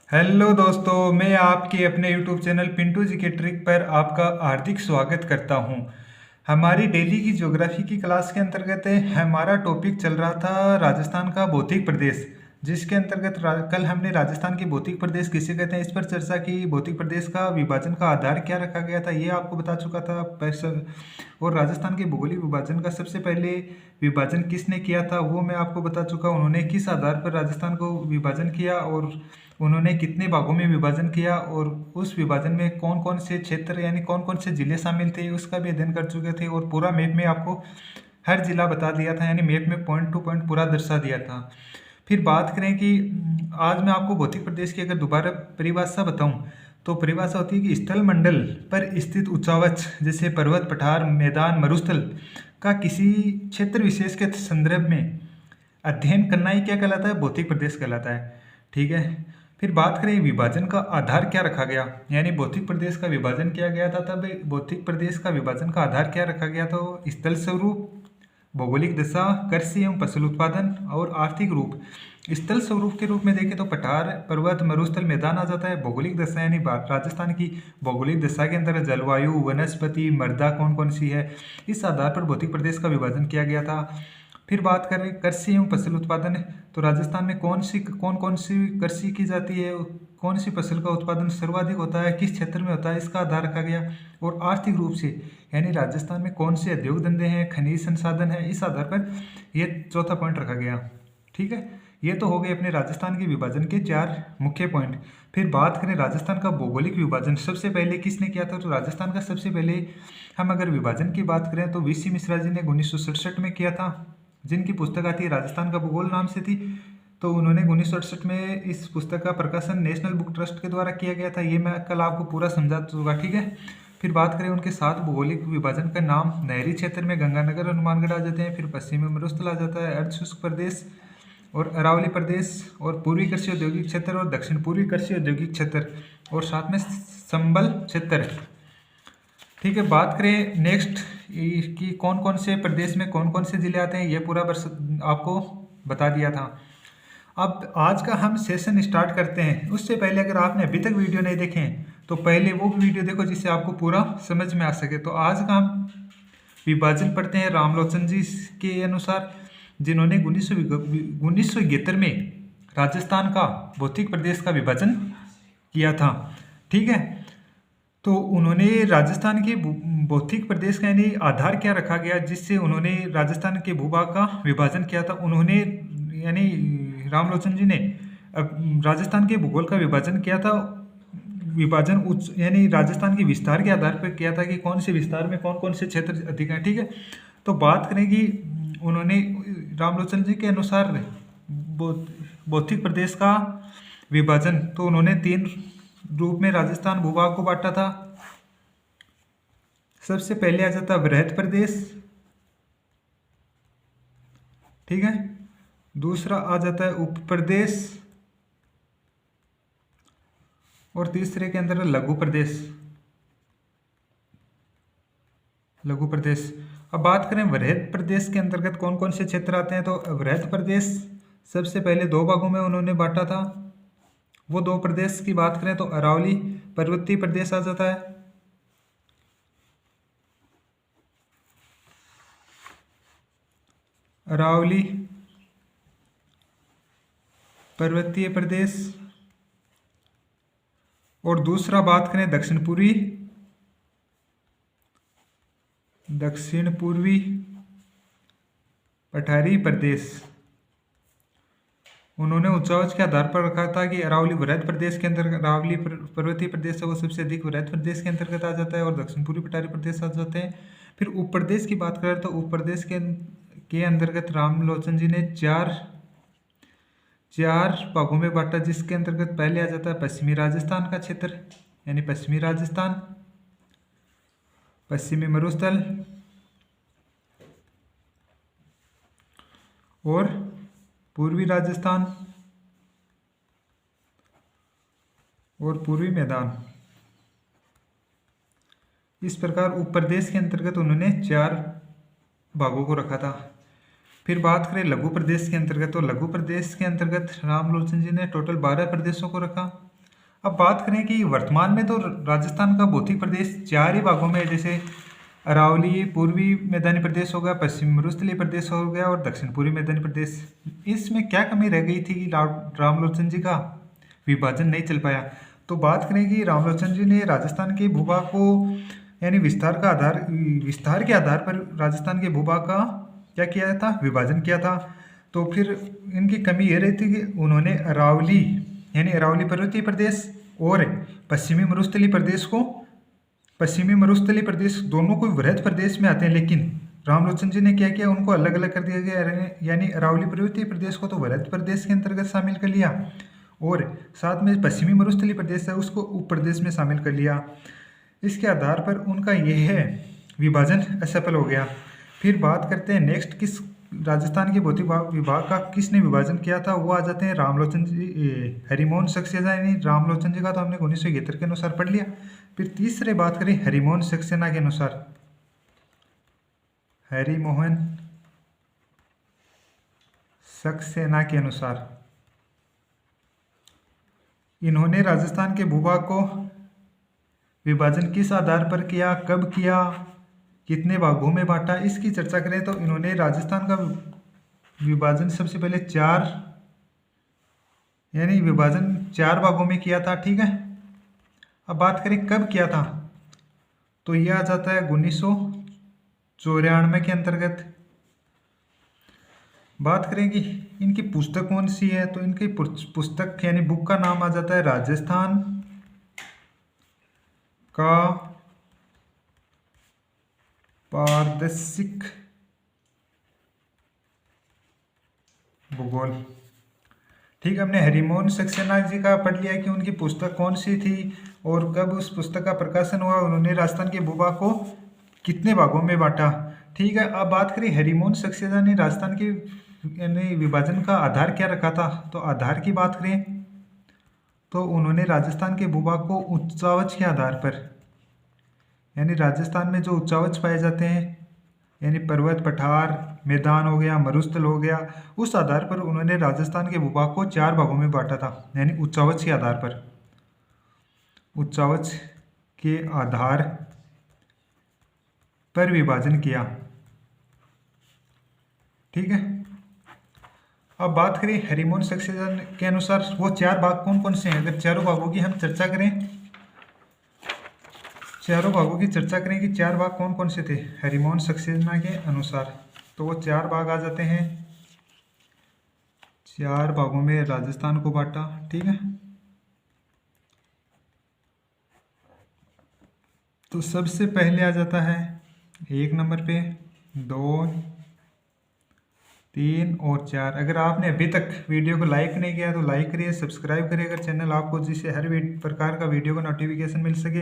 Hello दोस्तों, मैं आपके अपने यूट्यूब चैनल पिंटू जी के ट्रिक पर आपका हार्दिक स्वागत करता हूं। हमारी डेली की ज्योग्राफी की क्लास के अंतर्गत हमारा टॉपिक चल रहा था राजस्थान का भौतिक प्रदेश, जिसके अंतर्गत कल हमने राजस्थान के भौतिक प्रदेश किसे कहते हैं इस पर चर्चा की। भौतिक प्रदेश का विभाजन का आधार क्या रखा गया था ये आपको बता चुका था और राजस्थान के भौगोलिक विभाजन का सबसे पहले विभाजन किसने किया था वो मैं आपको बता चुका। उन्होंने किस आधार पर राजस्थान को विभाजन किया और उन्होंने कितने भागों में विभाजन किया और उस विभाजन में कौन कौन से क्षेत्र यानी कौन कौन से जिले शामिल थे उसका भी अध्ययन कर चुके थे। और पूरा मैप में आपको हर जिला बता दिया था, यानी मैप में पॉइंट टू पॉइंट पूरा दर्शा दिया था। फिर बात करें कि आज मैं आपको भौतिक प्रदेश की अगर दोबारा परिभाषा बताऊं तो परिभाषा होती है कि स्थल मंडल पर स्थित उच्चावच जैसे पर्वत, पठार, मैदान, मरुस्थल का किसी क्षेत्र विशेष के संदर्भ में अध्ययन करना ही क्या कहलाता है, भौतिक प्रदेश कहलाता है। ठीक है। फिर बात करें विभाजन का आधार क्या रखा गया, यानी भौतिक प्रदेश का विभाजन किया गया था तब भौतिक प्रदेश का विभाजन का आधार क्या रखा गया था, स्थल स्वरूप, भौगोलिक दशा, कृषि एवं फसल उत्पादन और आर्थिक रूप। स्थल स्वरूप के रूप में देखें तो पठार, पर्वत, मरुस्थल, मैदान आ जाता है। भौगोलिक दशा यानी राजस्थान की भौगोलिक दशा के अंदर जलवायु, वनस्पति, मृदा कौन कौन सी है, इस आधार पर भौतिक प्रदेश का विभाजन किया गया था। फिर बात करें कृषि एवं फसल उत्पादन, तो राजस्थान में कौन कौन सी कृषि की जाती है, कौन सी फसल का उत्पादन सर्वाधिक होता है, किस क्षेत्र में होता है, इसका आधार रखा गया। और आर्थिक रूप से यानी राजस्थान में कौन से उद्योग धंधे हैं, खनिज संसाधन है, इस आधार पर यह चौथा पॉइंट रखा गया। ठीक है। ये तो हो गए अपने राजस्थान के विभाजन के 4 मुख्य पॉइंट। फिर बात करें राजस्थान का भौगोलिक विभाजन सबसे पहले किसने किया था, तो राजस्थान का सबसे पहले हम अगर विभाजन की बात करें तो वीसी मिश्रा जी ने 1967 में किया था, जिनकी पुस्तक आती है राजस्थान का भूगोल नाम से थी। तो उन्होंने 1968 में इस पुस्तक का प्रकाशन नेशनल बुक ट्रस्ट के द्वारा किया गया था। ये मैं कल आपको पूरा समझा दूंगा। ठीक है। फिर बात करें उनके 7 भौगोलिक विभाजन का नाम, नहरी क्षेत्र में गंगानगर, हनुमानगढ़ आ जाते हैं। फिर पश्चिम में मरुस्थल आ जाता है, अर्धशुष्क प्रदेश और अरावली प्रदेश, और पूर्वी कृषि औद्योगिक क्षेत्र और दक्षिण पूर्वी कृषि औद्योगिक क्षेत्र, और साथ में संबल क्षेत्र। ठीक है। बात करें नेक्स्ट कि कौन कौन से प्रदेश में कौन कौन से जिले आते हैं, ये पूरा वर्ष आपको बता दिया था। अब आज का हम सेशन स्टार्ट करते हैं। उससे पहले अगर आपने अभी तक वीडियो नहीं देखे हैं तो पहले वो वीडियो देखो जिससे आपको पूरा समझ में आ सके। तो आज का हम विभाजन पढ़ते हैं रामलोचन जी के अनुसार, जिन्होंने 1971 में राजस्थान का भौतिक प्रदेश का विभाजन किया था। ठीक है। तो उन्होंने राजस्थान के भौतिक प्रदेश का यानी आधार क्या रखा गया जिससे उन्होंने राजस्थान के भूभाग का विभाजन किया था। उन्होंने यानी रामलोचन जी ने राजस्थान के भूगोल का विभाजन किया था। विभाजन उच्च यानी राजस्थान के विस्तार के आधार पर किया था कि कौन से विस्तार में कौन कौन से क्षेत्र अधिक हैं। ठीक है। तो बात करें कि उन्होंने रामलोचन जी के अनुसार भौतिक प्रदेश का विभाजन तो उन्होंने 3 रूप में राजस्थान भूभाग को बांटा था। सबसे पहले आ जाता वृहद प्रदेश, ठीक है। दूसरा आ जाता है उप प्रदेश, और तीसरे के अंदर लघु प्रदेश। लघु प्रदेश। अब बात करें वृहद प्रदेश के अंतर्गत कौन कौन से क्षेत्र आते हैं, तो वृहद प्रदेश सबसे पहले 2 भागों में उन्होंने बांटा था। वो 2 प्रदेश की बात करें तो अरावली पर्वतीय प्रदेश आ जाता है, अरावली पर्वतीय प्रदेश। और दूसरा बात करें दक्षिण पूर्वी पठारी प्रदेश। उन्होंने उच्चावच के आधार पर रखा था कि अरावली वृहद प्रदेश के अंतर्गत, अरावली पर्वतीय प्रदेश है वो सबसे अधिक वृहद प्रदेश के अंतर्गत आ जाता है और दक्षिण पूर्वी पठारी प्रदेश आ जाते हैं। फिर उप प्रदेश की बात करें तो उप प्रदेश के अंतर्गत रामलोचन जी ने चार भागों में बांटा, जिसके अंतर्गत पहले आ जाता है पश्चिमी राजस्थान का क्षेत्र, यानी पश्चिमी राजस्थान, पश्चिमी मरुस्थल और पूर्वी राजस्थान और पूर्वी मैदान। इस प्रकार उप प्रदेश के अंतर्गत उन्होंने 4 भागों को रखा था। फिर बात करें लघु प्रदेश के अंतर्गत, तो लघु प्रदेश के अंतर्गत रामलोचन जी ने टोटल 12 प्रदेशों को रखा। अब बात करें कि वर्तमान में तो राजस्थान का भौतिक प्रदेश 4 ही भागों में है, जैसे अरावली पूर्वी मैदानी प्रदेश हो गया, पश्चिम मरुस्थलीय प्रदेश हो गया और दक्षिण पूर्वी मैदानी प्रदेश। इसमें क्या कमी रह गई थी कि रामलोचन जी का विभाजन नहीं चल पाया। तो बात करें कि रामलोचन जी ने राजस्थान के भूभाग को यानी विस्तार के आधार पर राजस्थान के भूभाग का क्या किया था, विभाजन किया था। तो फिर इनकी कमी ये रही थी कि उन्होंने अरावली यानी अरावली पर्वतीय प्रदेश और पश्चिमी मरुस्थलीय प्रदेश दोनों को वृहद प्रदेश में आते हैं, लेकिन रामलोचन जी ने क्या किया, उनको अलग अलग कर दिया गया। यानी अरावली पर्वतीय प्रदेश को तो वृहद प्रदेश के अंतर्गत शामिल कर लिया और साथ में पश्चिमी मरुस्थलीय प्रदेश है उसको उप प्रदेश में शामिल कर लिया। इसके आधार पर उनका यह है विभाजन असफल हो गया। फिर बात करते हैं नेक्स्ट, किस राजस्थान के भौतिक विभाग का किसने विभाजन किया था, वो आ जाते हैं रामलोचन जी, हरिमोहन सक्सेना। यानी रामलोचन जी का तो हमने 1971 के अनुसार पढ़ लिया। फिर तीसरे बात करें हरिमोहन सक्सेना के अनुसार, हरिमोहन सक्सेना के अनुसार इन्होंने राजस्थान के भूभाग को विभाजन किस आधार पर किया, कब किया, कितने भागों में बांटा, इसकी चर्चा करें तो इन्होंने राजस्थान का विभाजन सबसे पहले विभाजन 4 भागों में किया था। ठीक है, अब बात करें कब किया था, तो यह आ जाता है 1994 के अंतर्गत। बात करें कि इनकी पुस्तक कौन सी है, तो इनकी पुस्तक यानी बुक का नाम आ जाता है राजस्थान का पारदर्शिक भूगोल। ठीक है, हमने हरिमोहन सक्सेना जी का पढ़ लिया कि उनकी पुस्तक कौन सी थी और कब उस पुस्तक का प्रकाशन हुआ, उन्होंने राजस्थान के भूभाग को कितने भागों में बांटा। ठीक है, अब बात करें हरिमोहन सक्सेना ने राजस्थान के यानी विभाजन का आधार क्या रखा था, तो आधार की बात करें तो उन्होंने राजस्थान के भूभाग को उच्चावच के आधार पर, यानी राजस्थान में जो उच्चावच पाए जाते हैं यानी पर्वत, पठार, मैदान हो गया, मरुस्थल हो गया, उस आधार पर उन्होंने राजस्थान के भूभाग को 4 भागों में बांटा था। यानी उच्चावच के आधार पर, उच्चावच के आधार पर विभाजन किया। ठीक है, अब बात करें हरिमोहन सक्सेना के अनुसार वो 4 भाग कौन कौन से हैं। अगर चारों भागों की हम चर्चा करें, चारों भागों की चर्चा करें कि 4 भाग कौन कौन से थे हरिमोहन सक्सेना के अनुसार, तो वो 4 भाग आ जाते हैं। 4 भागों में राजस्थान को बांटा। ठीक है, तो सबसे पहले आ जाता है 1 नंबर पे 2, 3 और 4। अगर आपने अभी तक वीडियो को लाइक नहीं किया तो लाइक करिए, सब्सक्राइब करिए अगर चैनल आपको, जिससे हर प्रकार का वीडियो का नोटिफिकेशन मिल सके।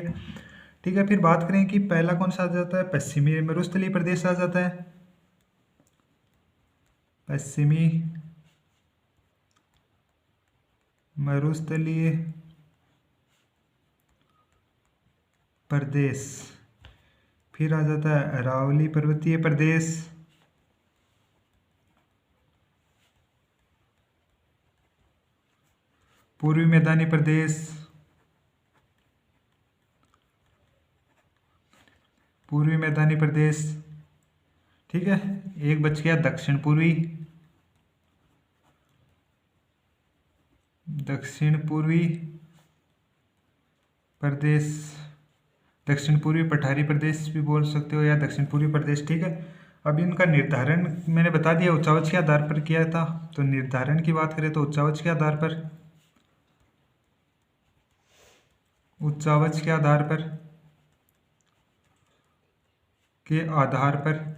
ठीक है, फिर बात करें कि पहला कौन सा आ जाता है, पश्चिमी मरुस्थलीय प्रदेश आ जाता है। पश्चिमी मरुस्थलीय प्रदेश। फिर आ जाता है अरावली पर्वतीय प्रदेश। पूर्वी मैदानी प्रदेश, पूर्वी मैदानी प्रदेश। ठीक है, एक बच गया दक्षिण पूर्वी, दक्षिण पूर्वी प्रदेश, दक्षिण पूर्वी पठारी प्रदेश भी बोल सकते हो या दक्षिण पूर्वी प्रदेश। ठीक है, अब इनका निर्धारण मैंने बता दिया उच्चावच के आधार पर किया था। तो निर्धारण की बात करें तो उच्चावच के आधार पर, उच्चावच के आधार पर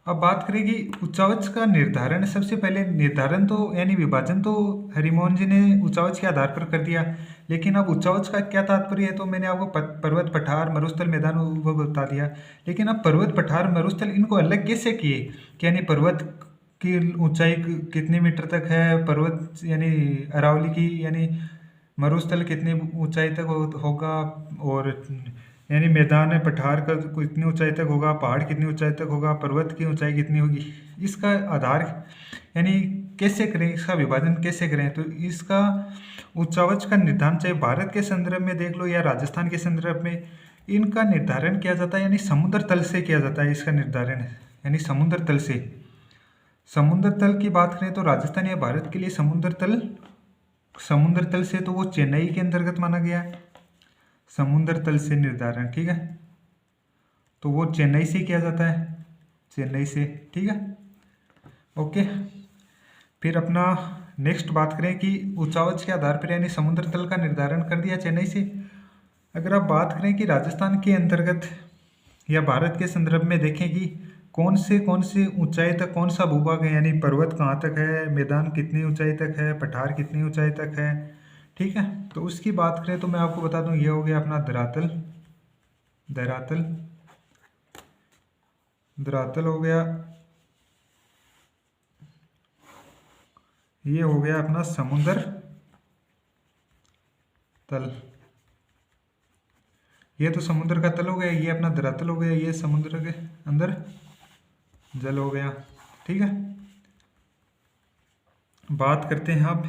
अब बात करें कि उच्चावच का निर्धारण, सबसे पहले निर्धारण तो यानी विभाजन तो हरिमोहन जी ने उच्चावच के आधार पर कर दिया, लेकिन अब उच्चावच का क्या तात्पर्य है, तो मैंने आपको पर्वत, पठार, मरुस्थल, मैदान वो बता दिया। लेकिन अब पर्वत, पठार, मरुस्थल इनको अलग कैसे किए, कि यानी पर्वत की ऊंचाई कितने मीटर तक है, पर्वत यानी अरावली की यानी मरुस्थल कितनी ऊंचाई तक होगा, और यानी मैदान में पठार का कितनी ऊंचाई तक होगा, पहाड़ कितनी ऊंचाई तक होगा, पर्वत की ऊंचाई कितनी होगी, इसका आधार यानी कैसे करें, इसका विभाजन कैसे करें। तो इसका उच्चावच का निर्धारण चाहे भारत के संदर्भ में देख लो या राजस्थान के संदर्भ में, इनका निर्धारण किया जाता है यानी समुद्र तल से किया जाता है इसका निर्धारण, यानी समुद्र तल से। समुद्र तल की बात करें तो राजस्थान या भारत के लिए समुद्र तल से तो वो चेन्नई के अंतर्गत माना गया है, समुद्र तल से निर्धारण, ठीक है। तो वो चेन्नई से किया जाता है, चेन्नई से, ठीक है, ओके। फिर अपना नेक्स्ट बात करें कि उच्चावच के आधार पर यानी समुद्र तल का निर्धारण कर दिया चेन्नई से। अगर आप बात करें कि राजस्थान के अंतर्गत या भारत के संदर्भ में देखें कि कौन से ऊंचाई तक कौन सा भूभाग है, यानी पर्वत कहाँ तक है, मैदान कितनी ऊंचाई तक है, पठार कितनी ऊंचाई तक है, ठीक है। तो उसकी बात करें तो मैं आपको बता दूं, ये हो गया अपना धरातल, धरातल हो गया, ये हो गया अपना समुद्र तल, ये तो समुद्र का तल हो गया, ये अपना धरातल हो गया, ये समुद्र के अंदर जल हो गया, ठीक है। बात करते हैं अब,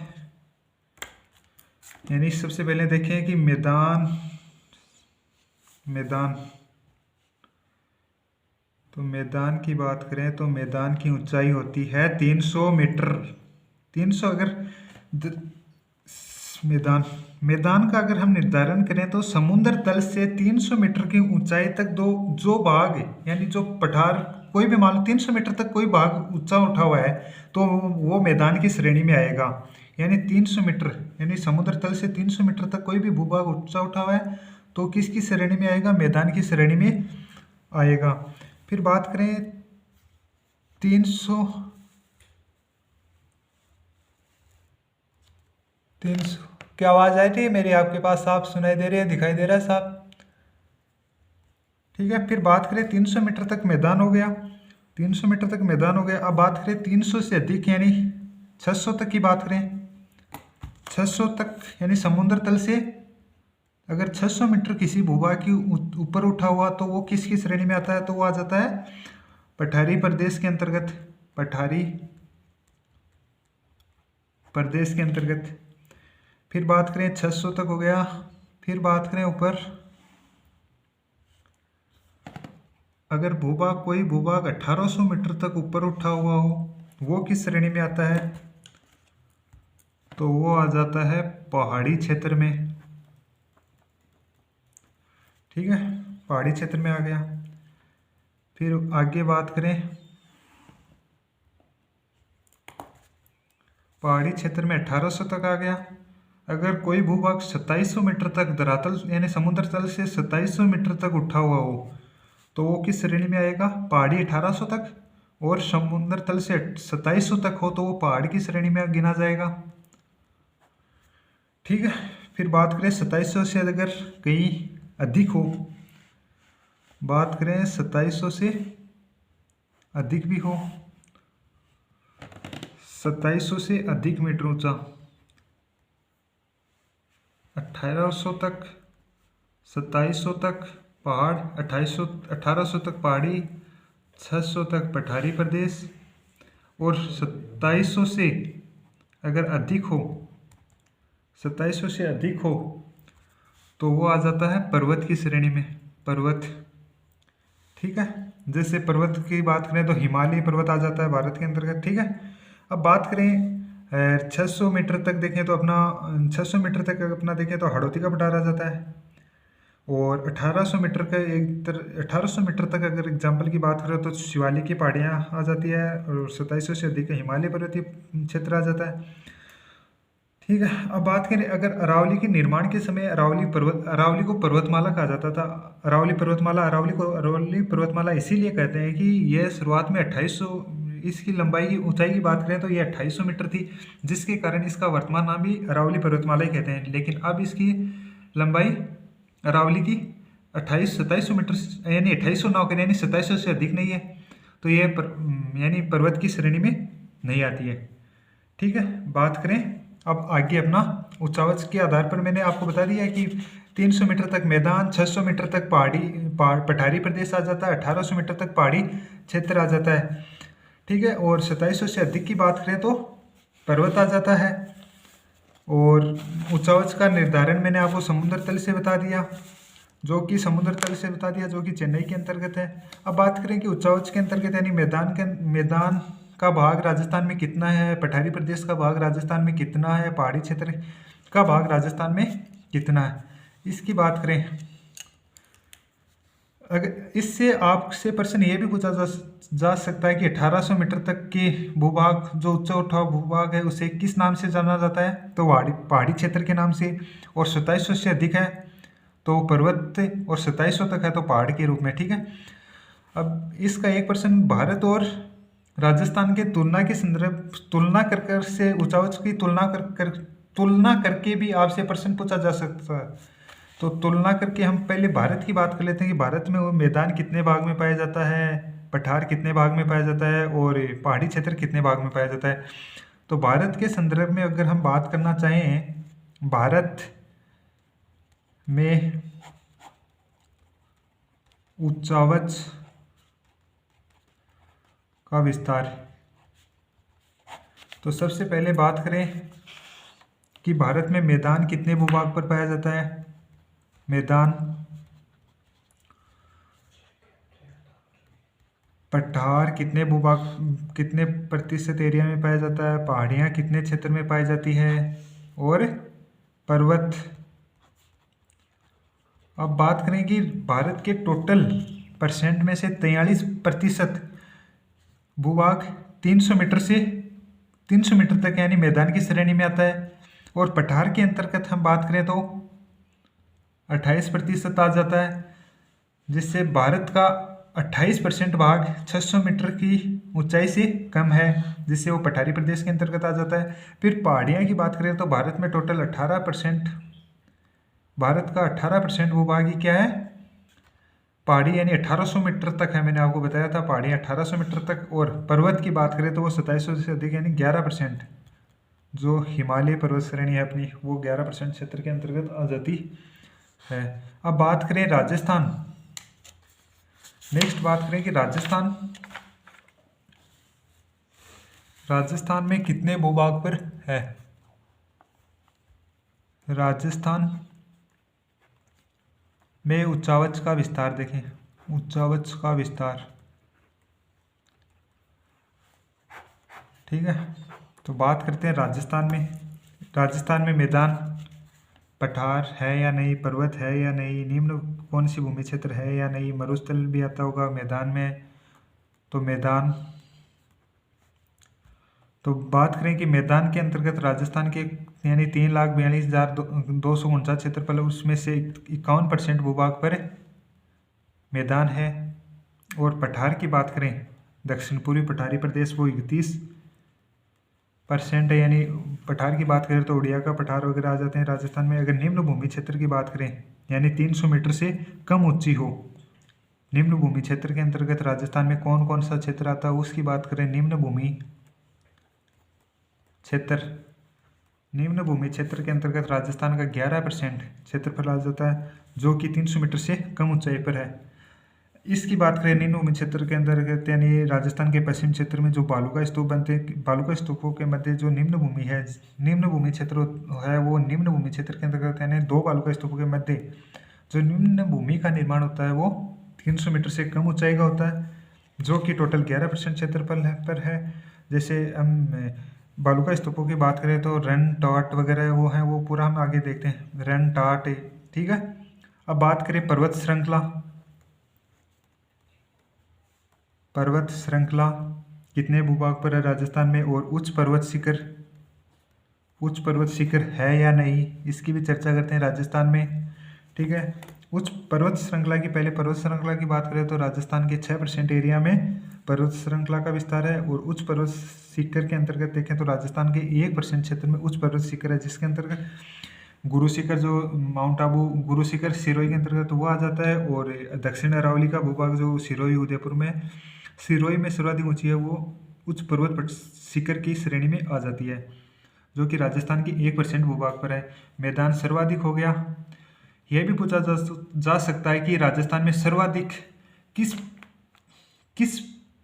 यानी सबसे पहले देखें कि मैदान, तो मैदान की बात करें तो मैदान की ऊंचाई होती है 300 मीटर, 300 अगर मैदान का अगर हम निर्धारण करें तो समुद्र तल से 300 मीटर की ऊंचाई तक जो भाग यानी जो पठार, कोई भी मान लो 300 मीटर तक कोई भाग ऊंचा उठा हुआ है तो वो मैदान की श्रेणी में आएगा। यानी 300 मीटर यानी समुद्र तल से 300 मीटर तक कोई भी भूभाग ऊंचा उठा हुआ है तो किसकी श्रेणी में आएगा, मैदान की श्रेणी में आएगा। फिर बात करें 300 क्या आवाज़ आई थी मेरी आपके पास, साफ सुनाई दे रही है, दिखाई दे रहा है साफ, ठीक है। फिर बात करें 300 मीटर तक मैदान हो गया, 300 मीटर तक मैदान हो गया। अब बात करें 300 से अधिक यानी 600 तक की बात करें, 600 तक यानी समुद्र तल से अगर 600 मीटर किसी भूभाग की ऊपर उठा हुआ तो वो किसकी श्रेणी में आता है, तो वो आ जाता है पठारी प्रदेश के अंतर्गत, पठारी प्रदेश के अंतर्गत। फिर बात करें 600 तक हो गया। फिर बात करें ऊपर, अगर भूभाग कोई भूभाग 1800 मीटर तक ऊपर उठा हुआ हो वो किस श्रेणी में आता है, तो वो आ जाता है पहाड़ी क्षेत्र में, ठीक है, पहाड़ी क्षेत्र में आ गया। फिर आगे बात करें पहाड़ी क्षेत्र में 1800 तक आ गया। अगर कोई भूभाग 2700 मीटर तक धरातल यानी समुद्र तल से 2700 मीटर तक उठा हुआ हो तो वो किस श्रेणी में आएगा, पहाड़ी 1800 तक, और समुद्र तल से 2700 तक हो तो वो पहाड़ की श्रेणी में गिना जाएगा, ठीक है। फिर बात करें 2700 से अगर कहीं अधिक हो, बात करें 2700 से अधिक भी हो, 2700 से अधिक मीटर ऊंचा, 1800 तक, 2700 तक पहाड़, 1800 तक पहाड़ी, 600 तक पठारी प्रदेश, और 2700 से अगर अधिक हो, 2700 से अधिक हो तो वो आ जाता है पर्वत की श्रेणी में, पर्वत, ठीक है। जैसे पर्वत की बात करें तो हिमालय पर्वत आ जाता है भारत के अंतर्गत, ठीक है। अब बात करें 600 मीटर तक देखें तो अपना 600 मीटर तक अपना देखें तो हाड़ौती का पठार आ जाता है, और 1800 मीटर का 1800 मीटर तक अगर एग्जाम्पल की बात करें तो शिवालिक की पहाड़ियाँ आ जाती है, और 2700 से अधिक हिमालय पर्वतीय क्षेत्र आ जाता है, ठीक है। अब बात करें अगर अरावली के निर्माण के समय अरावली को पर्वतमाला कहा जाता था, अरावली पर्वतमाला इसीलिए कहते हैं कि यह शुरुआत में 2800, इसकी लंबाई की ऊंचाई की बात करें तो ये 2800 मीटर थी, जिसके कारण इसका वर्तमान नाम भी अरावली पर्वतमाला ही कहते हैं। लेकिन अब इसकी लंबाई अरावली की 2700 मीटर यानी 2800 ना होकर यानी 2700 से अधिक नहीं है, तो ये यानी पर्वत की श्रेणी में नहीं आती है, ठीक है। बात करें अब आगे अपना उच्चावच के आधार पर मैंने आपको बता दिया कि 300 मीटर तक मैदान, 600 मीटर तक पठारी प्रदेश आ जाता है, 1800 मीटर तक पहाड़ी क्षेत्र आ जाता है, ठीक है। और 2700 से अधिक की बात करें तो पर्वत आ जाता है। और ऊंचाई का निर्धारण मैंने आपको समुद्र तल से बता दिया, जो कि समुद्र तल से बता दिया, जो कि चेन्नई के अंतर्गत है। अब बात करें कि ऊंचाई के अंतर्गत यानी मैदान का भाग राजस्थान में कितना है, पठारी प्रदेश का भाग राजस्थान में कितना है, पहाड़ी क्षेत्र का भाग राजस्थान में कितना है, इसकी बात करें। अगर इससे आपसे प्रश्न ये भी पूछा जा सकता है कि 1800 मीटर तक के भूभाग, जो उच्च उठा भूभाग है, उसे किस नाम से जाना जाता है, तो पहाड़ी क्षेत्र के नाम से। और 2700 से अधिक है तो पर्वत, और 2700 तक है तो पहाड़ के रूप में। ठीक है। अब इसका एक प्रश्न भारत और राजस्थान के तुलना कर से ऊंचाई की तुलना करके भी आपसे प्रश्न पूछा जा सकता है। तो तुलना करके हम पहले भारत की बात कर लेते हैं कि भारत में वो मैदान कितने भाग में पाया जाता है, पठार कितने भाग में पाया जाता है, और पहाड़ी क्षेत्र कितने भाग में पाया जाता है। तो भारत के संदर्भ में अगर हम बात करना चाहें, भारत में ऊंचाई का विस्तार, तो सबसे पहले बात करें कि भारत में मैदान कितने भूभाग पर पाया जाता है। मैदान, पठार कितने भूभाग, कितने प्रतिशत एरिया में पाया जाता है, पहाड़ियाँ कितने क्षेत्र में पाई जाती है, और पर्वत। अब बात करें कि भारत के टोटल परसेंट में से 43% भूभाग 300 मीटर तक यानी मैदान की श्रेणी में आता है। और पठार के अंतर्गत हम बात करें तो 28% आ जाता है, जिससे भारत का 28% भाग 600 मीटर की ऊंचाई से कम है, जिससे वो पठारी प्रदेश के अंतर्गत आ जाता है। फिर पहाड़ियाँ की बात करें तो भारत में टोटल 18%, भारत का 18% भूभाग ही क्या है, पहाड़ी, यानी 1800 मीटर तक है। मैंने आपको बताया था पहाड़ी 1800 मीटर तक। और पर्वत की बात करें तो वो 2700 से अधिक यानी 11%, जो हिमालय पर्वत श्रेणी है अपनी, वो 11% क्षेत्र के अंतर्गत आ जाती है। अब बात करें राजस्थान, नेक्स्ट बात करें कि राजस्थान में कितने भूभाग पर है। राजस्थान में ऊंचाई का विस्तार देखें, ऊंचाई का विस्तार। ठीक है। तो बात करते हैं राजस्थान में मैदान, पठार है या नहीं, पर्वत है या नहीं, निम्न कौन सी भूमि क्षेत्र है या नहीं, मरुस्थल भी आता होगा मैदान में, तो मैदान। तो बात करें कि मैदान के अंतर्गत राजस्थान के यानी 3,42,249 क्षेत्रफल, उसमें से 51% भूभाग पर मैदान है। और पठार की बात करें, दक्षिण पूर्वी पठारी प्रदेश, वो 31% है। यानी पठार की बात करें तो उड़िया का पठार वगैरह आ जाते हैं राजस्थान में। अगर निम्न भूमि क्षेत्र की बात करें, यानी 300 मीटर से कम ऊंची हो, निम्न भूमि क्षेत्र के अंतर्गत राजस्थान में कौन कौन सा क्षेत्र आता है उसकी बात करें। निम्न भूमि क्षेत्र के अंतर्गत राजस्थान का 11% क्षेत्रफल आ जाता है, जो कि 300 मीटर से कम ऊंचाई पर है। इसकी बात करें निम्न भूमि क्षेत्र के अंतर्गत, यानी राजस्थान के पश्चिम क्षेत्र में जो बालू का स्तूप बनते हैं, बालू का स्तूपों के मध्य जो निम्न भूमि क्षेत्र है, वो निम्न भूमि क्षेत्र के अंतर्गत, यानी दो बालू का स्तूपों के मध्य जो निम्न भूमि का निर्माण होता है वो 300 मीटर से कम ऊंचाई का होता है, जो कि टोटल 11% क्षेत्रफल पर है। जैसे हम बालू का स्तूपों की बात करें तो रन टाट वगैरह वो हैं, वो पूरा हम आगे देखते हैं, रन टाट। ठीक है। अब बात करें पर्वत श्रृंखला कितने भूभाग पर है राजस्थान में, और उच्च पर्वत शिखर है या नहीं, इसकी भी चर्चा करते हैं राजस्थान में। ठीक है। पर्वत श्रृंखला की बात करें तो राजस्थान के 6% एरिया में पर्वत श्रृंखला का विस्तार है। और उच्च पर्वत शिखर के अंतर्गत देखें तो राजस्थान के 1% क्षेत्र में उच्च पर्वत शिखर है, जिसके अंतर्गत गुरु शिखर, जो माउंट आबू गुरु शिखर सिरोही के अंतर्गत वो आ जाता है। और दक्षिण अरावली का भूभाग जो सिरोही उदयपुर में, सिरोही में सर्वाधिक ऊंची है, वो उच्च पर्वत शिखर की श्रेणी में आ जाती है, जो कि राजस्थान की 1% भूभाग पर है। मैदान सर्वाधिक हो गया। यह भी पूछा जा सकता है कि राजस्थान में सर्वाधिक किस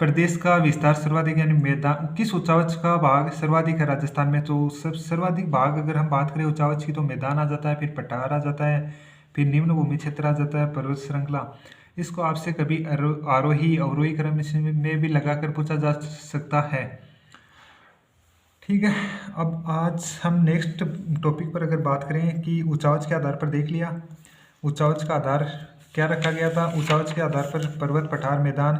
प्रदेश का विस्तार सर्वाधिक यानी मैदान किस उच्चावच का भाग सर्वाधिक है राजस्थान में? तो सब सर्वाधिक भाग अगर हम बात करें उच्चावच की तो मैदान आ जाता है, फिर पठार आ जाता है, फिर निम्न भूमि क्षेत्र आ जाता है, पर्वत श्रृंखला। इसको आपसे कभी आरोही अवरोही क्रम में भी लगाकर पूछा जा सकता है। ठीक है, अब आज हम नेक्स्ट टॉपिक पर अगर बात करें कि उच्चावच के आधार पर देख लिया उच्चावच का आधार क्या रखा गया था। उच्चावच के आधार पर पर्वत पठार मैदान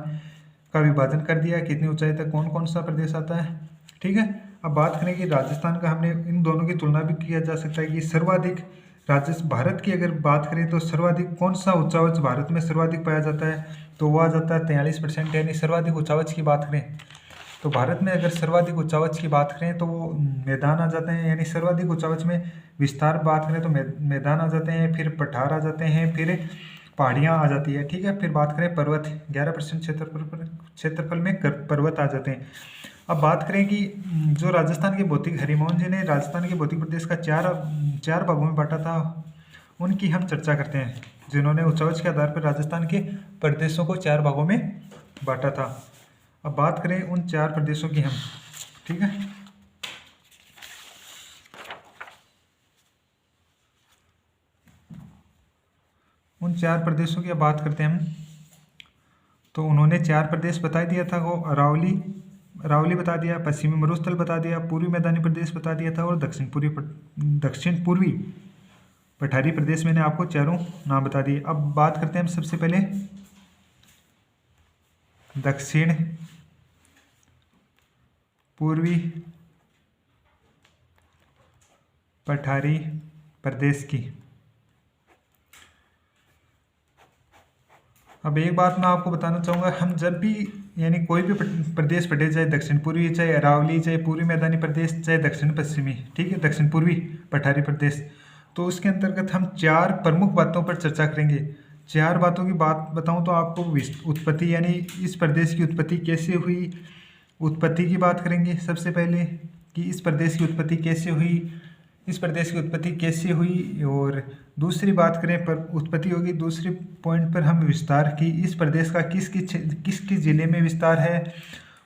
का विभाजन कर दिया, कितनी ऊंचाई तक कौन कौन सा प्रदेश आता है। ठीक है, अब बात करें कि राजस्थान का हमने इन दोनों की तुलना भी किया जा सकता है कि सर्वाधिक भारत की अगर बात करें तो सर्वाधिक कौन सा उच्चावच भारत में सर्वाधिक पाया जाता है, तो वो आ जाता है 43%। यानी सर्वाधिक उच्चावच की बात करें तो भारत में अगर सर्वाधिक उच्चावच की बात करें तो वो मैदान आ जाते हैं। यानी सर्वाधिक उच्चावच में विस्तार बात करें तो मैदान आ जाते हैं, फिर पठार आ जाते हैं, फिर पहाड़ियाँ आ जाती है। ठीक है, फिर बात करें पर्वत 11% क्षेत्रफल में पर्वत आ जाते हैं। अब बात करें कि जो राजस्थान के भौतिक हरिमोहन जी ने राजस्थान के भौतिक प्रदेश का चार भागों में बांटा था, उनकी हम चर्चा करते हैं, जिन्होंने उच्चावच के आधार पर राजस्थान के प्रदेशों को 4 भागों में बांटा था। अब बात करें उन 4 प्रदेशों की हम। ठीक है, उन 4 प्रदेशों की बात करते हैं हम। तो उन्होंने 4 प्रदेश बता दिया था, वो अरावली बता दिया, पश्चिमी मरुस्थल बता दिया, पूर्वी मैदानी प्रदेश बता दिया था और दक्षिण पूर्वी पठारी प्रदेश मैंने आपको चारों नाम बता दिए। अब बात करते हैं हम सबसे पहले दक्षिण पूर्वी पठारी प्रदेश की। अब एक बात मैं आपको बताना चाहूँगा, हम जब भी यानी कोई भी प्रदेश पढ़े, चाहे दक्षिण पूर्वी, चाहे अरावली, चाहे पूर्वी मैदानी प्रदेश, चाहे दक्षिण पश्चिमी, ठीक है, दक्षिण पूर्वी पठारी प्रदेश, तो उसके अंतर्गत हम 4 प्रमुख बातों पर चर्चा करेंगे। 4 बातों की बात बताऊं तो आपको उत्पत्ति यानी इस प्रदेश की उत्पत्ति कैसे हुई, उत्पत्ति की बात करेंगे सबसे पहले कि इस प्रदेश की उत्पत्ति कैसे हुई, इस प्रदेश की उत्पत्ति कैसे हुई। और दूसरी बात करें पर उत्पत्ति होगी, दूसरे पॉइंट पर हम विस्तार की इस प्रदेश का किस जिले में विस्तार है।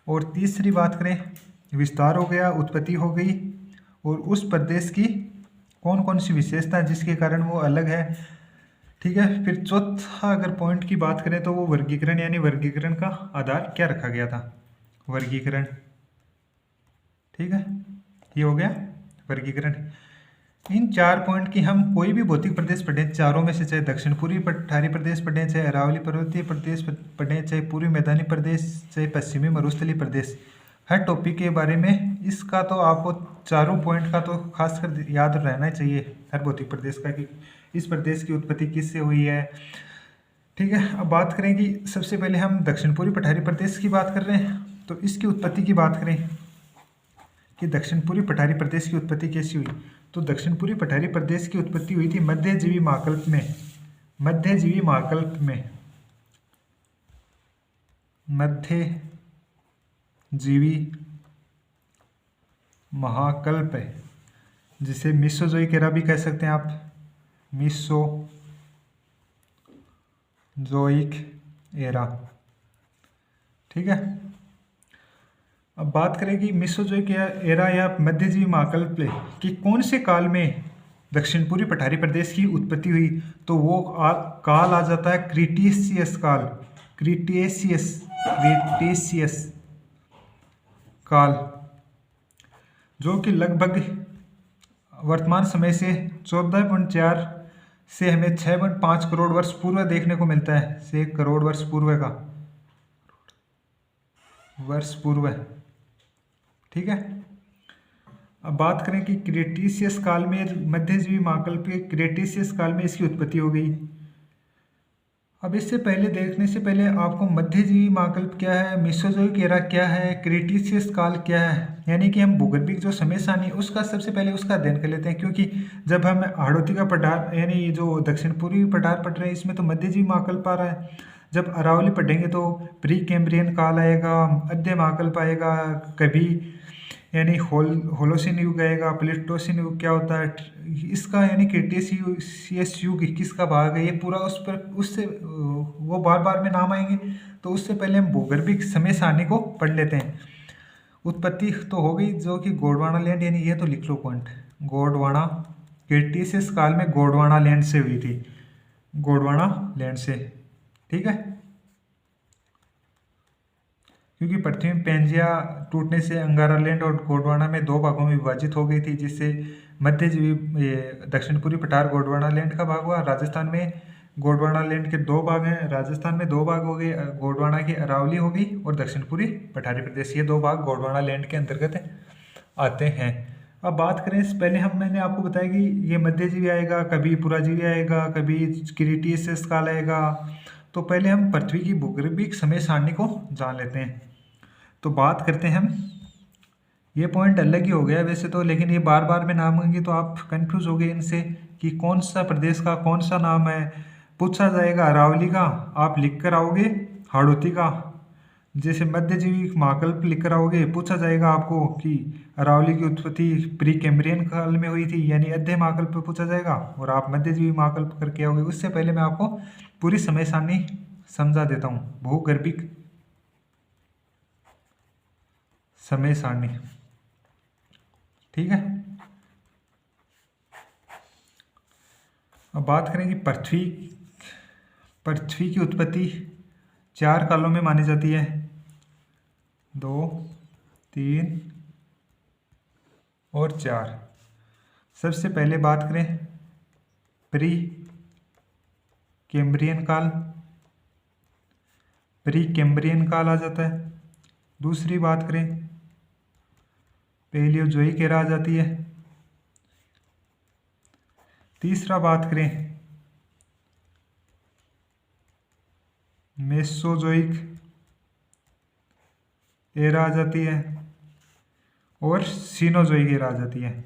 और तीसरी बात करें विस्तार हो गया, उत्पत्ति हो गई, और उस प्रदेश की कौन कौन सी विशेषता है जिसके कारण वो अलग है। ठीक है, फिर चौथा अगर पॉइंट की बात करें तो वो वर्गीकरण, यानी वर्गीकरण का आधार क्या रखा गया था, वर्गीकरण। ठीक है, ये हो गया वर्गीकरण। इन 4 पॉइंट की हम कोई भी भौतिक प्रदेश पढ़ें, चारों में से, चाहे दक्षिण पूर्वी पठारी प्रदेश पढ़ें, चाहे अरावली पर्वतीय प्रदेश पढ़ें, चाहे पूर्वी मैदानी प्रदेश, चाहे पश्चिमी मरुस्थलीय प्रदेश, हर टॉपिक के बारे में इसका तो आपको चारों पॉइंट का तो खासकर याद रहना चाहिए हर भौतिक प्रदेश का कि इस प्रदेश की उत्पत्ति किससे हुई है। ठीक है, अब बात करें कि सबसे पहले हम दक्षिण पूर्वी पठारी प्रदेश की बात कर रहे हैं, तो इसकी उत्पत्ति की बात करें कि दक्षिण पूर्वी पठारी प्रदेश की उत्पत्ति कैसी हुई, तो दक्षिण पूर्वी पठारी प्रदेश की उत्पत्ति हुई थी मध्यजीवी महाकल्प में, मध्यजीवी महाकल्प में, मध्यजीवी महाकल्प है, जिसे मिसोजोइक एरा भी कह सकते हैं आप, मिसोजोइक एरा। ठीक है, अब बात करें कि मिसोजोइक एरा या मध्यजीवी महाकल्प कि कौन से काल में दक्षिण पूर्वी पठारी प्रदेश की उत्पत्ति हुई, तो वो काल आ जाता है क्रीटेशियस काल, क्रीटेशियस काल, जो कि लगभग वर्तमान समय से 14.4 से हमें 6.5 करोड़ वर्ष पूर्व देखने को मिलता है, से 1 करोड़ वर्ष पूर्व का वर्ष पूर्व। ठीक है, अब बात करें कि क्रेटेशियस काल में मध्यजीवी महाकल्प के क्रेटेशियस काल में इसकी उत्पत्ति हो गई। अब इससे पहले देखने से पहले आपको मध्यजीवी महाकल्प क्या है, मेसोजोइक एरा क्या है, क्रेटेशियस काल क्या है, यानी कि हम भूगर्भिक जो समय सारणी उसका सबसे पहले उसका अध्ययन कर लेते हैं, क्योंकि जब हम हाड़ौती का पठार यानी जो दक्षिण पूर्वी पठार पढ़ रहे हैं इसमें तो मध्यजीवी महाकल्प आ रहा है, जब अरावली पढ़ेंगे तो प्री कैम्ब्रियन काल आएगा, मध्य महाकल्प आएगा, कभी यानी होलोसिन युग आएगा, प्लेटोसिन युग क्या होता है, इसका यानी क्रिटेशियस युग किसका भाग है, ये पूरा उस पर उससे वो बार बार में नाम आएंगे। तो उससे पहले हम भूगर्भिक समय सारणी को पढ़ लेते हैं। उत्पत्ति तो हो गई जो कि गोंडवाना लैंड, यानी ये तो लिख लो पॉइंट, गोंडवाना क्रिटेशियस काल में गोंडवाना लैंड से हुई थी, गोंडवाना लैंड से, ठीक है। क्योंकि पृथ्वी में पेंजिया टूटने से अंगारा लैंड और गोंडवाना में दो भागों में विभाजित हो गई थी, जिससे मध्यजीवी दक्षिण पूर्वी पठार गोंडवाना लैंड का भाग हुआ। राजस्थान में गोंडवाना लैंड के दो भाग हैं, राजस्थान में दो भाग हो गए, गोंडवाना की अरावली हो गई और दक्षिण पूर्वी पठारी प्रदेश, ये दो भाग गोंडवाना लैंड के अंतर्गत आते हैं। अब बात करें, इस पहले मैंने आपको बताया कि ये मध्यजीवी आएगा, कभी पुराजीवी आएगा, कभी क्रिटेशियस काल आएगा। तो पहले हम पृथ्वी की भूगर्भिक समय सारणी को जान लेते हैं। तो बात करते हैं हम, ये पॉइंट अलग ही हो गया वैसे तो, लेकिन ये बार बार में नाम होंगे तो आप कंफ्यूज हो गए इनसे कि कौन सा प्रदेश का कौन सा नाम है। पूछा जाएगा अरावली का, आप लिख कर आओगे हाड़ौती का, जैसे मध्यजीवी महाकल्प लिख कर आओगे। पूछा जाएगा आपको कि अरावली की उत्पत्ति प्री कैम्ब्रियन काल में हुई थी, यानी अध्य महाकल्प पे पूछा जाएगा, और आप मध्यजीवी महाकल्प करके आओगे। उससे पहले मैं आपको पूरी समय सारणी समझा देता हूँ, भूगर्भिक समय सारणी, ठीक है। अब बात करेंगे पृथ्वी की उत्पत्ति 4 कालों में मानी जाती है, 2, 3 और 4। सबसे पहले बात करें प्री कैम्ब्रियन काल, प्री कैम्ब्रियन काल आ जाता है। दूसरी बात करें पैलियोजोइक एरा आ जाती है। तीसरा बात करें मेसोजोइक एरा आ जाती है, और सीनोजोइक एरा आ जाती है,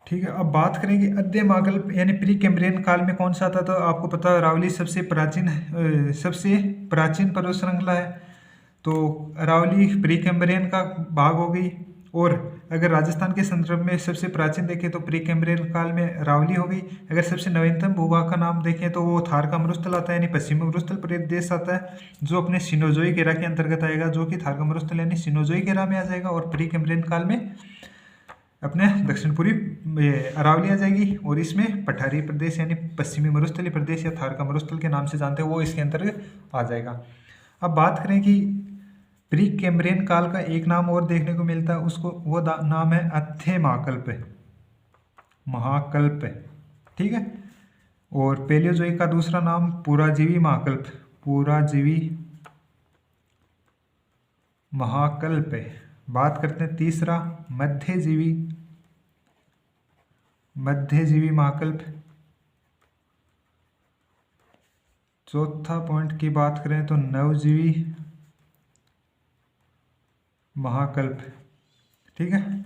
ठीक है। अब बात करेंगे अध्य महाकल्प यानी प्री कैम्ब्रियन काल में कौन सा था, तो आपको पता है अरावली सबसे प्राचीन पर्वत श्रृंखला है। तो अरावली प्री कैम्ब्रियन का भाग हो गई। और अगर राजस्थान के संदर्भ में सबसे प्राचीन देखें तो प्री कैम्ब्रियन काल में अरावली हो गई। अगर सबसे नवीनतम भूभाग का नाम देखें तो वो थार का मरुस्थल आता है, यानी पश्चिमी मरुस्थल प्रदेश आता है, जो अपने सिनोजोइक एरा के अंतर्गत आएगा, जो कि थार का मरुस्थल यानी सिनोजोइक एरा में आ जाएगा। और प्री कैम्ब्रियन काल में अपने दक्षिण पूर्वी अरावली आ जाएगी, और इसमें पठारी प्रदेश यानी पश्चिमी मरुस्थलीय प्रदेश या थार का मरुस्थल के नाम से जानते हैं, वो इसके अंतर्गत आ जाएगा। अब बात करें कि प्री कैम्ब्रियन काल का एक नाम और देखने को मिलता है, उसको वो नाम है अध्य महाकल्प, ठीक है। और पैलियोजोइक का दूसरा नाम पुराजीवी महाकल्प है। बात करते हैं तीसरा मध्यजीवी महाकल्प। चौथा पॉइंट की बात करें तो नवजीवी महाकल्प, ठीक है।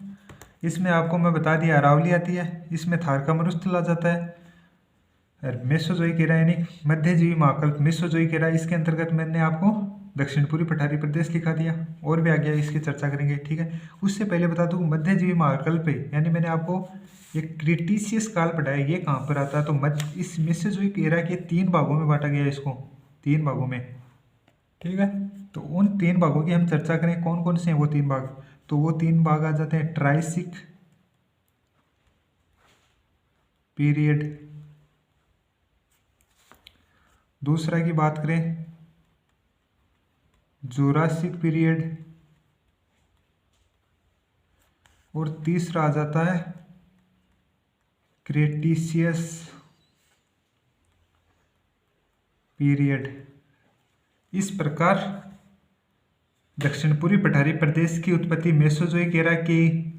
इसमें आपको मैं बता दिया अरावली आती है, इसमें थार का मरुस्थल आ जाता है। और मेसोजोइक एरा यानी मध्यजीवी महाकल्प मेसोजोइक एरा, इसके अंतर्गत मैंने आपको दक्षिण पूर्वी पठारी प्रदेश लिखा दिया, और भी आगे इसकी चर्चा करेंगे, ठीक है। उससे पहले बता दूं मध्यजीवी महाकल्प यानी मैंने आपको एक क्रिटेशियस काल पढ़ाया, ये कहाँ पर आता है, तो इस मेसोजोइक एरा के 3 भागों में बांटा गया है, इसको 3 भागों में, ठीक है। तो उन 3 भागों की हम चर्चा करें, कौन कौन से हैं वो 3 भाग। तो वो 3 भाग आ जाते हैं ट्राइसिक पीरियड, दूसरा की बात करें जुरासिक पीरियड, और तीसरा आ जाता है क्रेटिशियस पीरियड। इस प्रकार दक्षिण पूर्वी पठारी प्रदेश की उत्पत्ति मेसोजोइक एरा की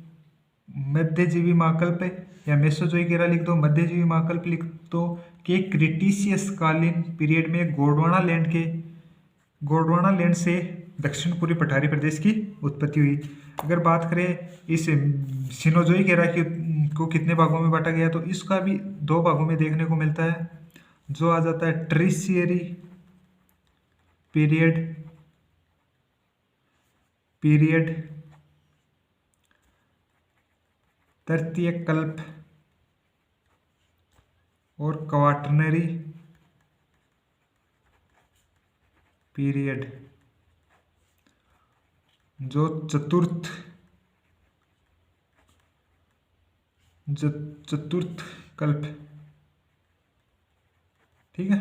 मध्यजीवी महाकल्प या मेसोजोइक एरा लिख दो, मध्यजीवी महाकल्प लिख दो, कि क्रिटेशियस कालीन पीरियड में गोंडवाना लैंड से दक्षिण पूर्वी पठारी प्रदेश की उत्पत्ति हुई। अगर बात करें इस सिनोजोइक एरा को कितने भागों में बांटा गया, तो इसका भी 2 भागों में देखने को मिलता है, जो आ जाता है ट्रिशियरी पीरियड पीरियड, तृतीय कल्प और क्वाटरनरी पीरियड। जो चतुर्थ कल्प, ठीक है।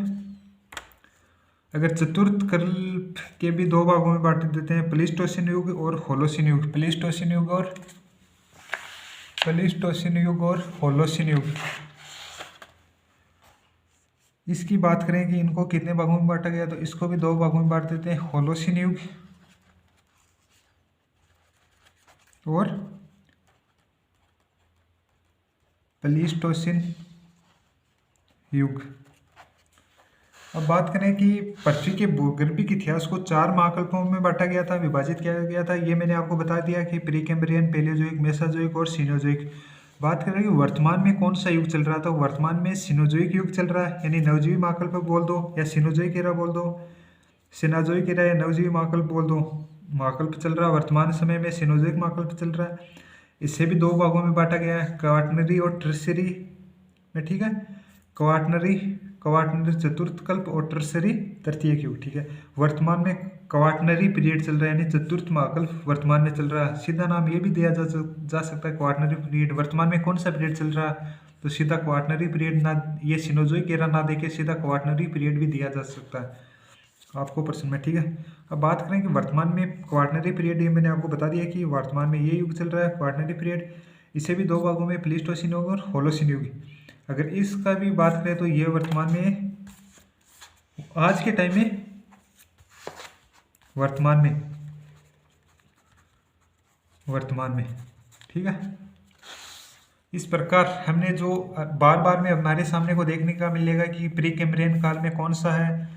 अगर चतुर्थ कल्प के भी दो भागों में बांट देते हैं, प्लीस्टोसिन युग और होलोसिन युग। प्लीस्टोसिन युग और होलोसिन युग। इसकी बात करें कि इनको कितने भागों में बांटा गया, तो इसको भी दो भागों में बांट देते हैं, होलोसिन युग और प्लीस्टोसिन युग। अब बात करें कि पृथ्वी के भूगर्भिक इतिहास को 4 महाकल्पों में बांटा गया था, विभाजित किया गया था। ये मैंने आपको बता दिया कि प्री कैम्ब्रियन, पैलियोजोइक, मेसोजोइक और सीनोजोइक। बात करें कि वर्तमान में कौन सा युग चल रहा था, वर्तमान में सीनोजोइक युग चल रहा है, यानी नवजीवी महाकल्प बोल दो या सीनोजोइक एरा बोल दो, सेनाजोइक एरा या नवजीवी महाकल्प बोल दो। महाकल्प चल रहा है वर्तमान समय में, सीनोजोइक महाकल्प चल रहा है। इससे भी दो भागों में बांटा गया है, क्वाटरनरी और टर्शियरी में, ठीक है। क्वाटरनरी चतुर्थ कल्प और टर्शियरी तृतीय युग, ठीक है। वर्तमान में क्वाटरनरी पीरियड चल रहा है, यानी चतुर्थ महाकल्प वर्तमान में चल रहा है। सीधा नाम ये भी दिया जा सकता है क्वाटरनरी पीरियड। वर्तमान में कौन सा पीरियड चल रहा है, तो सीधा क्वाटरनरी पीरियड ना, ये सीनोजोइक एरा ना देके सीधा क्वाटरनरी पीरियड भी दिया जा सकता है आपको प्रश्न में, ठीक है। अब बात करें कि वर्तमान में क्वाटरनरी पीरियड, ये मैंने आपको बता दिया कि वर्तमान में ये युग चल रहा है क्वाटरनरी पीरियड। इसे भी दो भागों में, प्लीस्टोसिन युग और होलोसिन युग। अगर इसका भी बात करें तो ये वर्तमान में, आज के टाइम में, वर्तमान में, ठीक है। इस प्रकार हमने जो बार बार में हमारे सामने को देखने का मिलेगा कि प्री कैम्ब्रियन काल में कौन सा है,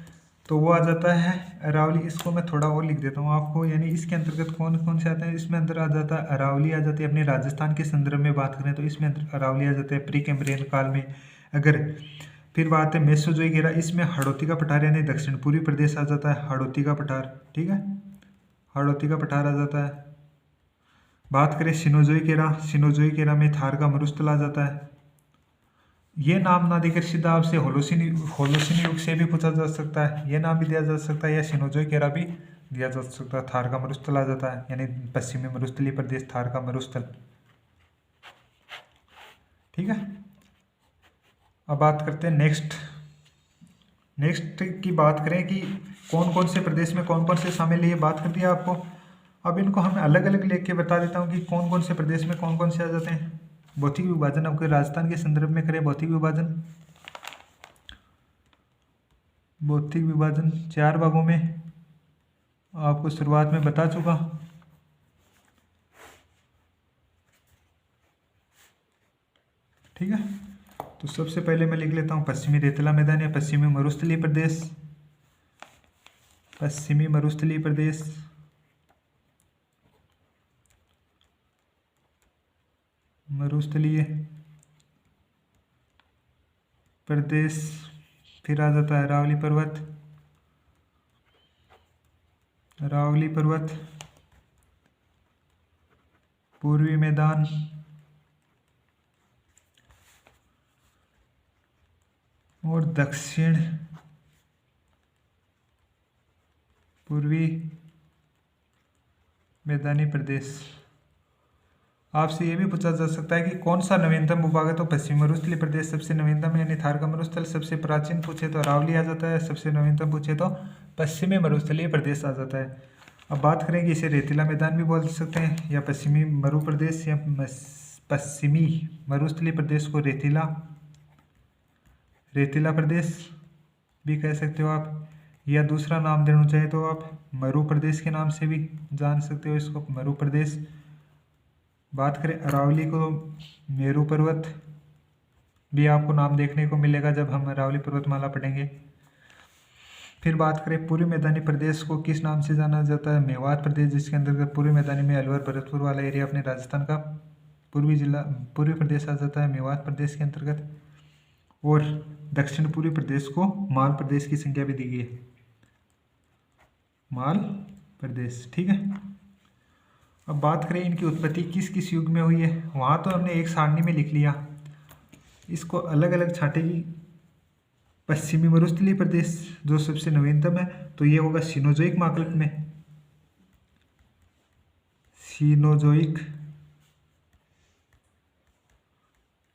तो वो आ जाता है अरावली। इसको मैं थोड़ा और लिख देता हूँ आपको, यानी इसके अंतर्गत कौन कौन से आते हैं। इसमें अंदर आ जाता है अरावली, आ जाती है। अपने राजस्थान के संदर्भ में बात करें तो इसमें अंदर अरावली आ जाता है प्री कैम्ब्रियन काल में। अगर फिर बात है मेसोजोइक एरा, इसमें हाड़ौती का पठार यानी दक्षिण पूर्वी प्रदेश आ जाता है, हाड़ौती का पठार, ठीक है, हाड़ौती का पठार आ जाता है। बात करें सिनोजोइक एरा में थार का मरुस्थल आ जाता है। ये नाम ना देकर सीधा आपसे होलोसिन युग से भी पूछा जा सकता है, ये नाम भी दिया जा सकता है, या सिनोजोइक एरा भी दिया जा सकता है। थार का मरुस्थल आ जाता है, यानी पश्चिमी मरुस्थलीय प्रदेश, थार का मरुस्थल, ठीक है। अब बात करते हैं नेक्स्ट की बात करें कि कौन कौन से प्रदेश में कौन कौन से शामिल है, ये बात कर दिया आपको। अब इनको हम अलग अलग लिख के बता देता हूँ कि कौन कौन से प्रदेश में कौन कौन से आ जाते हैं। भौतिक विभाजन आपके राजस्थान के संदर्भ में करें, भौतिक विभाजन 4 भागों में आपको शुरुआत में बता चुका, ठीक है। तो सबसे पहले मैं लिख लेता हूँ पश्चिमी रेतीला मैदान या पश्चिमी मरुस्थलीय प्रदेश, पश्चिमी मरुस्थलीय प्रदेश, फिर आ जाता है अरावली पर्वत, पूर्वी मैदान, और दक्षिण पूर्वी मैदानी प्रदेश। आपसे ये भी पूछा जा सकता है कि कौन सा नवीनतम भूभाग है, तो पश्चिमी मरुस्थलीय प्रदेश सबसे नवीनतम है, यानी थार का मरुस्थल। सबसे प्राचीन पूछे तो अरावली आ जाता है, सबसे नवीनतम पूछे तो पश्चिमी मरुस्थलीय प्रदेश आ जाता है। अब बात करें कि इसे रेतीला मैदान भी बोल सकते हैं, या पश्चिमी मरु प्रदेश, या पश्चिमी मरुस्थलीय प्रदेश को रेतीला प्रदेश भी कह सकते हो आप, या दूसरा नाम देना चाहे तो आप मरु प्रदेश के नाम से भी जान सकते हो इसको, मरु प्रदेश। बात करें अरावली को, मेरू पर्वत भी आपको नाम देखने को मिलेगा जब हम अरावली पर्वतमाला पढ़ेंगे। फिर बात करें पूर्वी मैदानी प्रदेश को किस नाम से जाना जाता है, मेवात प्रदेश, जिसके अंतर्गत पूर्वी मैदानी में अलवर भरतपुर वाला एरिया अपने राजस्थान का पूर्वी प्रदेश आ जाता है मेवात प्रदेश के अंतर्गत। और दक्षिण पूर्वी प्रदेश को माल प्रदेश की संज्ञा भी दी गई है, माल प्रदेश, ठीक है। अब बात करें इनकी उत्पत्ति किस किस युग में हुई है, वहाँ तो हमने एक सारणी में लिख लिया, इसको अलग अलग छांटेगी। पश्चिमी मरुस्थलीय प्रदेश जो सबसे नवीनतम है, तो ये होगा सीनोजोइक महाकल्प में, सीनोजोइक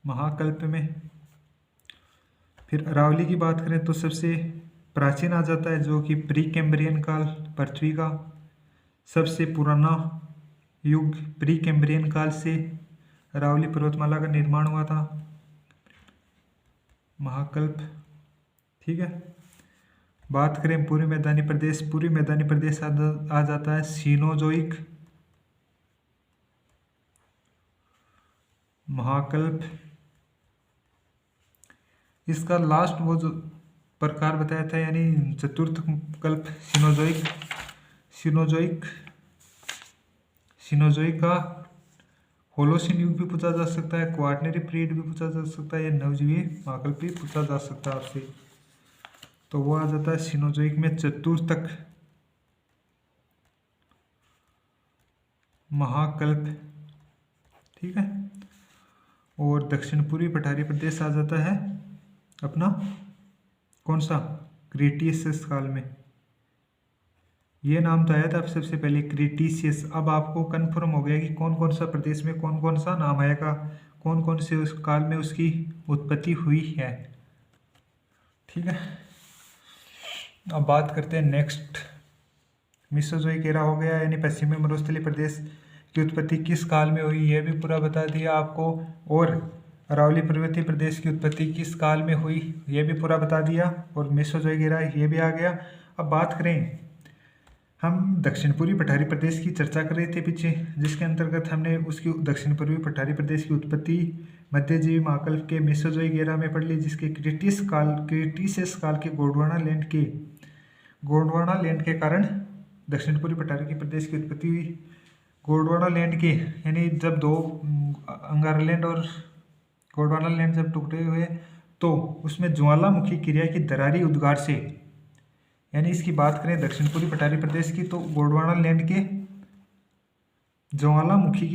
महाकल्प में। फिर अरावली की बात करें तो सबसे प्राचीन आ जाता है, जो कि प्री कैम्ब्रियन काल, पृथ्वी का सबसे पुराना युग प्री कैम्ब्रियन काल से अरावली पर्वतमाला का निर्माण हुआ था, महाकल्प। ठीक है, बात करें पूर्वी मैदानी प्रदेश, पूर्वी मैदानी प्रदेश आ जाता है सीनोजोइक महाकल्प। इसका लास्ट वो जो प्रकार बताया था, यानी चतुर्थ कल्प सीनोजोइक, सीनोजोइक सीनोजोइक का होलोसिन युग भी पूछा जा सकता है, क्वार्टनरी पीरियड भी पूछा जा सकता है, या नवजीवी महाकल्प भी पूछा जा सकता है आपसे। तो वो आ जाता है सीनोजोइक में चतुर्थक महाकल्प। ठीक है, और दक्षिण पूर्वी पठारी प्रदेश आ जाता है अपना कौन सा, क्रीटेशियस काल में। ये नाम तो आया था अब सबसे पहले, क्रीटेशियस। अब आपको कन्फर्म हो गया कि कौन कौन सा प्रदेश में कौन कौन सा नाम आएगा, कौन कौन से उस काल में उसकी उत्पत्ति हुई है। ठीक है, अब बात करते हैं नेक्स्ट, मेसोजोइक एरा हो गया, यानी पश्चिमी मरुस्थलीय प्रदेश की उत्पत्ति किस काल में हुई, यह भी पूरा बता दिया आपको। और अरावली पर्वतीय प्रदेश की उत्पत्ति किस काल में हुई, यह भी पूरा बता दिया। और मेसोजोइक एरा ये भी आ गया। अब बात करें, हम दक्षिण पूर्वी पठारी प्रदेश की चर्चा कर रहे थे पीछे, जिसके अंतर्गत हमने उसकी दक्षिण पूर्वी पठारी प्रदेश की उत्पत्ति मध्यजीवी महाकल्प के मेसोजोइक एरा में पढ़ ली, जिसके क्रीटेशियस काल के गोंडवाना लैंड के कारण दक्षिण पूर्वी पठारी की प्रदेश की उत्पत्ति हुई। गोंडवाना लैंड के, यानी जब दो अंगारालैंड और गोंडवाना लैंड जब टुकड़े हुए, तो उसमें ज्वालामुखी क्रिया की दरारी उद्गार से, यानी इसकी बात करें दक्षिण पूर्वी पठारी प्रदेश की, तो गोंडवाना लैंड के ज्वालामुखी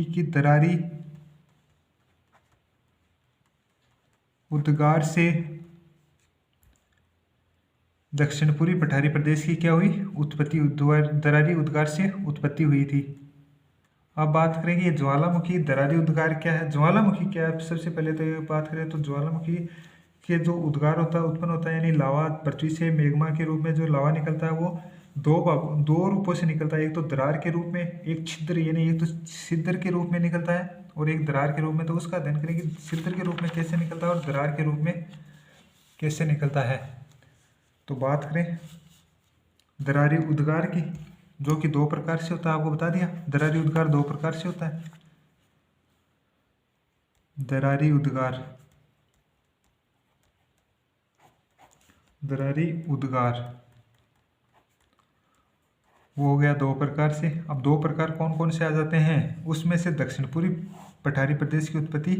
की दरारी उद्गार से दक्षिण पूर्वी पठारी प्रदेश की क्या हुई, उत्पत्ति, दरारी उद्गार से उत्पत्ति हुई थी। अब बात करेंगे ये ज्वालामुखी दरारी उद्गार क्या है। ज्वालामुखी क्या है, सबसे पहले तो ये बात करें तो ज्वालामुखी के जो उद्गार होता है, उत्पन्न होता है, यानी लावा, पृथ्वी से मेग्मा के रूप में जो लावा निकलता है, वो दो रूपों से निकलता है। एक तो दरार के रूप में, एक छिद्र, यानी एक तो छिद्र के रूप में निकलता है, और एक दरार के रूप में। तो उसका अध्ययन करें कि छिद्र के रूप में कैसे निकलता है और दरार के रूप में कैसे निकलता है। तो बात करें दरारी उद्गार की, जो कि दो प्रकार से होता है, आपको बता दिया। दरारी उद्गार दो प्रकार से होता है। दरारी उद्गार वो हो गया दो प्रकार से। अब दो प्रकार कौन कौन से आ जाते हैं, उसमें से दक्षिण पूर्वी पठारी प्रदेश की उत्पत्ति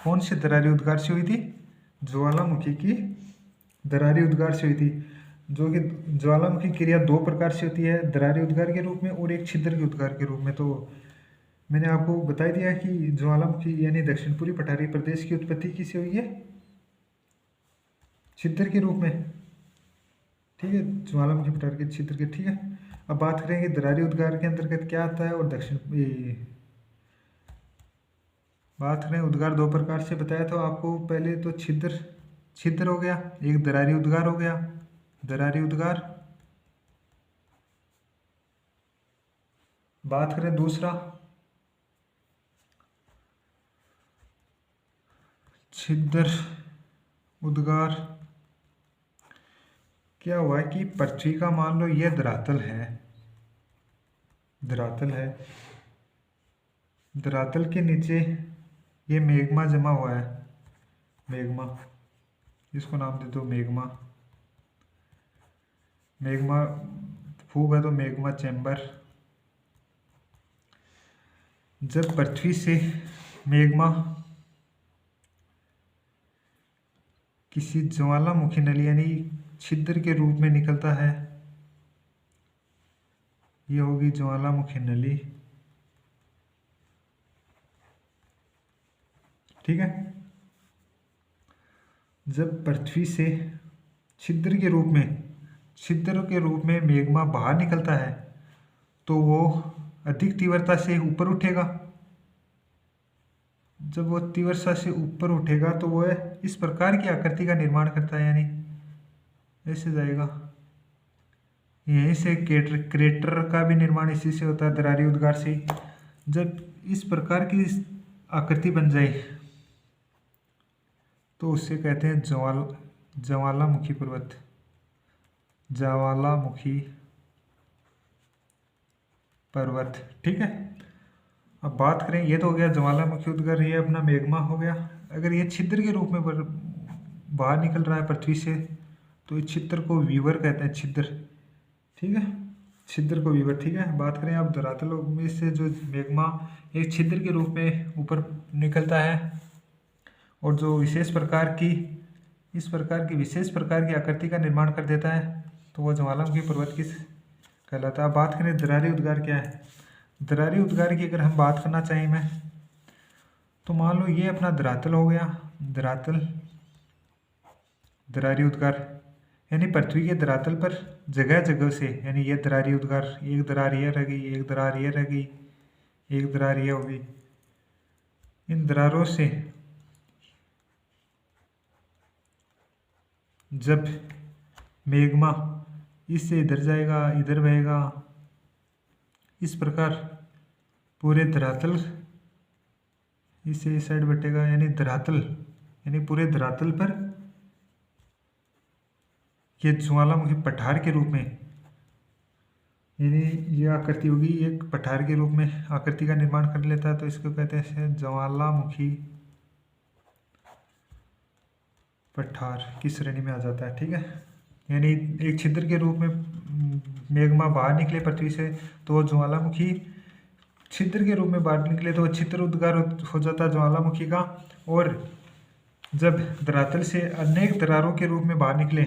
कौन से दरारी उद्गार से हुई थी, ज्वालामुखी की दरारी उद्गार से हुई थी। जो कि ज्वालामुखी क्रिया दो प्रकार से होती है, दरारी उद्गार के रूप में और एक छिद्र के उद्गार के रूप में। तो मैंने आपको बता दिया कि ज्वालामुखी यानी दक्षिण पूर्वी पठारी प्रदेश की उत्पत्ति किससे हुई है, छिद्र के रूप में। ठीक है, ज्वालामुखी पठार के छिद्र के। ठीक है, अब बात करेंगे दरारी उद्गार के अंतर्गत क्या आता है, और बात करें उद्गार दो प्रकार से बताया तो आपको, पहले तो छिद्र हो गया, एक दरारी उद्गार हो गया, दरारी उद्गार। बात करें दूसरा छिद्र उद्गार, क्या हुआ कि पृथ्वी का मान लो ये धरातल है, धरातल के नीचे ये मेग्मा जमा हुआ है, मेग्मा, इसको नाम दे दो मेग्मा फूग है तो मेग्मा चैम्बर। जब पृथ्वी से मेग्मा किसी ज्वालामुखी नली यानी छिद्र के रूप में निकलता है, ये होगी ज्वालामुखी नली। ठीक है। जब पृथ्वी से छिद्र के रूप में मैग्मा बाहर निकलता है तो वो अधिक तीव्रता से ऊपर उठेगा। जब वो तीव्रता से ऊपर उठेगा तो वो इस प्रकार की आकृति का निर्माण करता है, यानी ऐसे जाएगा। यहीं से क्रेटर का भी निर्माण इसी से होता है, दरारी उद्गार से। जब इस प्रकार की आकृति बन जाए तो उससे कहते हैं ज्वालामुखी पर्वत, ज्वालामुखी पर्वत। ठीक है। अब बात करें, ये तो हो गया ज्वालामुखी उद्गार, ये अपना मैग्मा हो गया। अगर ये छिद्र के रूप में बाहर निकल रहा है पृथ्वी से तो इस छिद्र को वीवर कहते हैं, छिद्र। ठीक है, छिद्र को वीवर। ठीक है। बात करें अब धरातल में से जो मैग्मा एक छिद्र के रूप में ऊपर निकलता है और जो विशेष प्रकार की आकृति का निर्माण कर देता है तो वो ज्वालामुखी पर्वत की कहलाता है। बात करें दरारी उद्गार क्या है। दरारी उद्गार की अगर हम बात करना चाहें मैं, तो मान लो ये अपना धरातल हो गया, दरारी उद्गार यानी पृथ्वी के धरातल पर जगह जगह से, यानी ये दरारी उद्गार, एक दरार ये रह गई, एक दरार ये रह गई, एक दरार ये होगी। इन दरारों से जब मैग्मा इससे इधर जाएगा, इधर बहेगा, इस प्रकार पूरे धरातल इससे इस साइड बटेगा, यानी पूरे धरातल पर ये ज्वालामुखी पठार के रूप में, यानी ये आकृति होगी एक पठार के रूप में आकृति का निर्माण कर लेता है, तो इसको कहते हैं ज्वालामुखी पठार की श्रेणी में आ जाता है। ठीक है। यानी एक छिद्र के रूप में मैग्मा बाहर निकले पृथ्वी से तो वो ज्वालामुखी, छिद्र के रूप में बाहर निकले तो वो छिद्र उद्गार हो जाता है ज्वालामुखी का। और जब धरातल से अनेक दरारों के रूप में बाहर निकले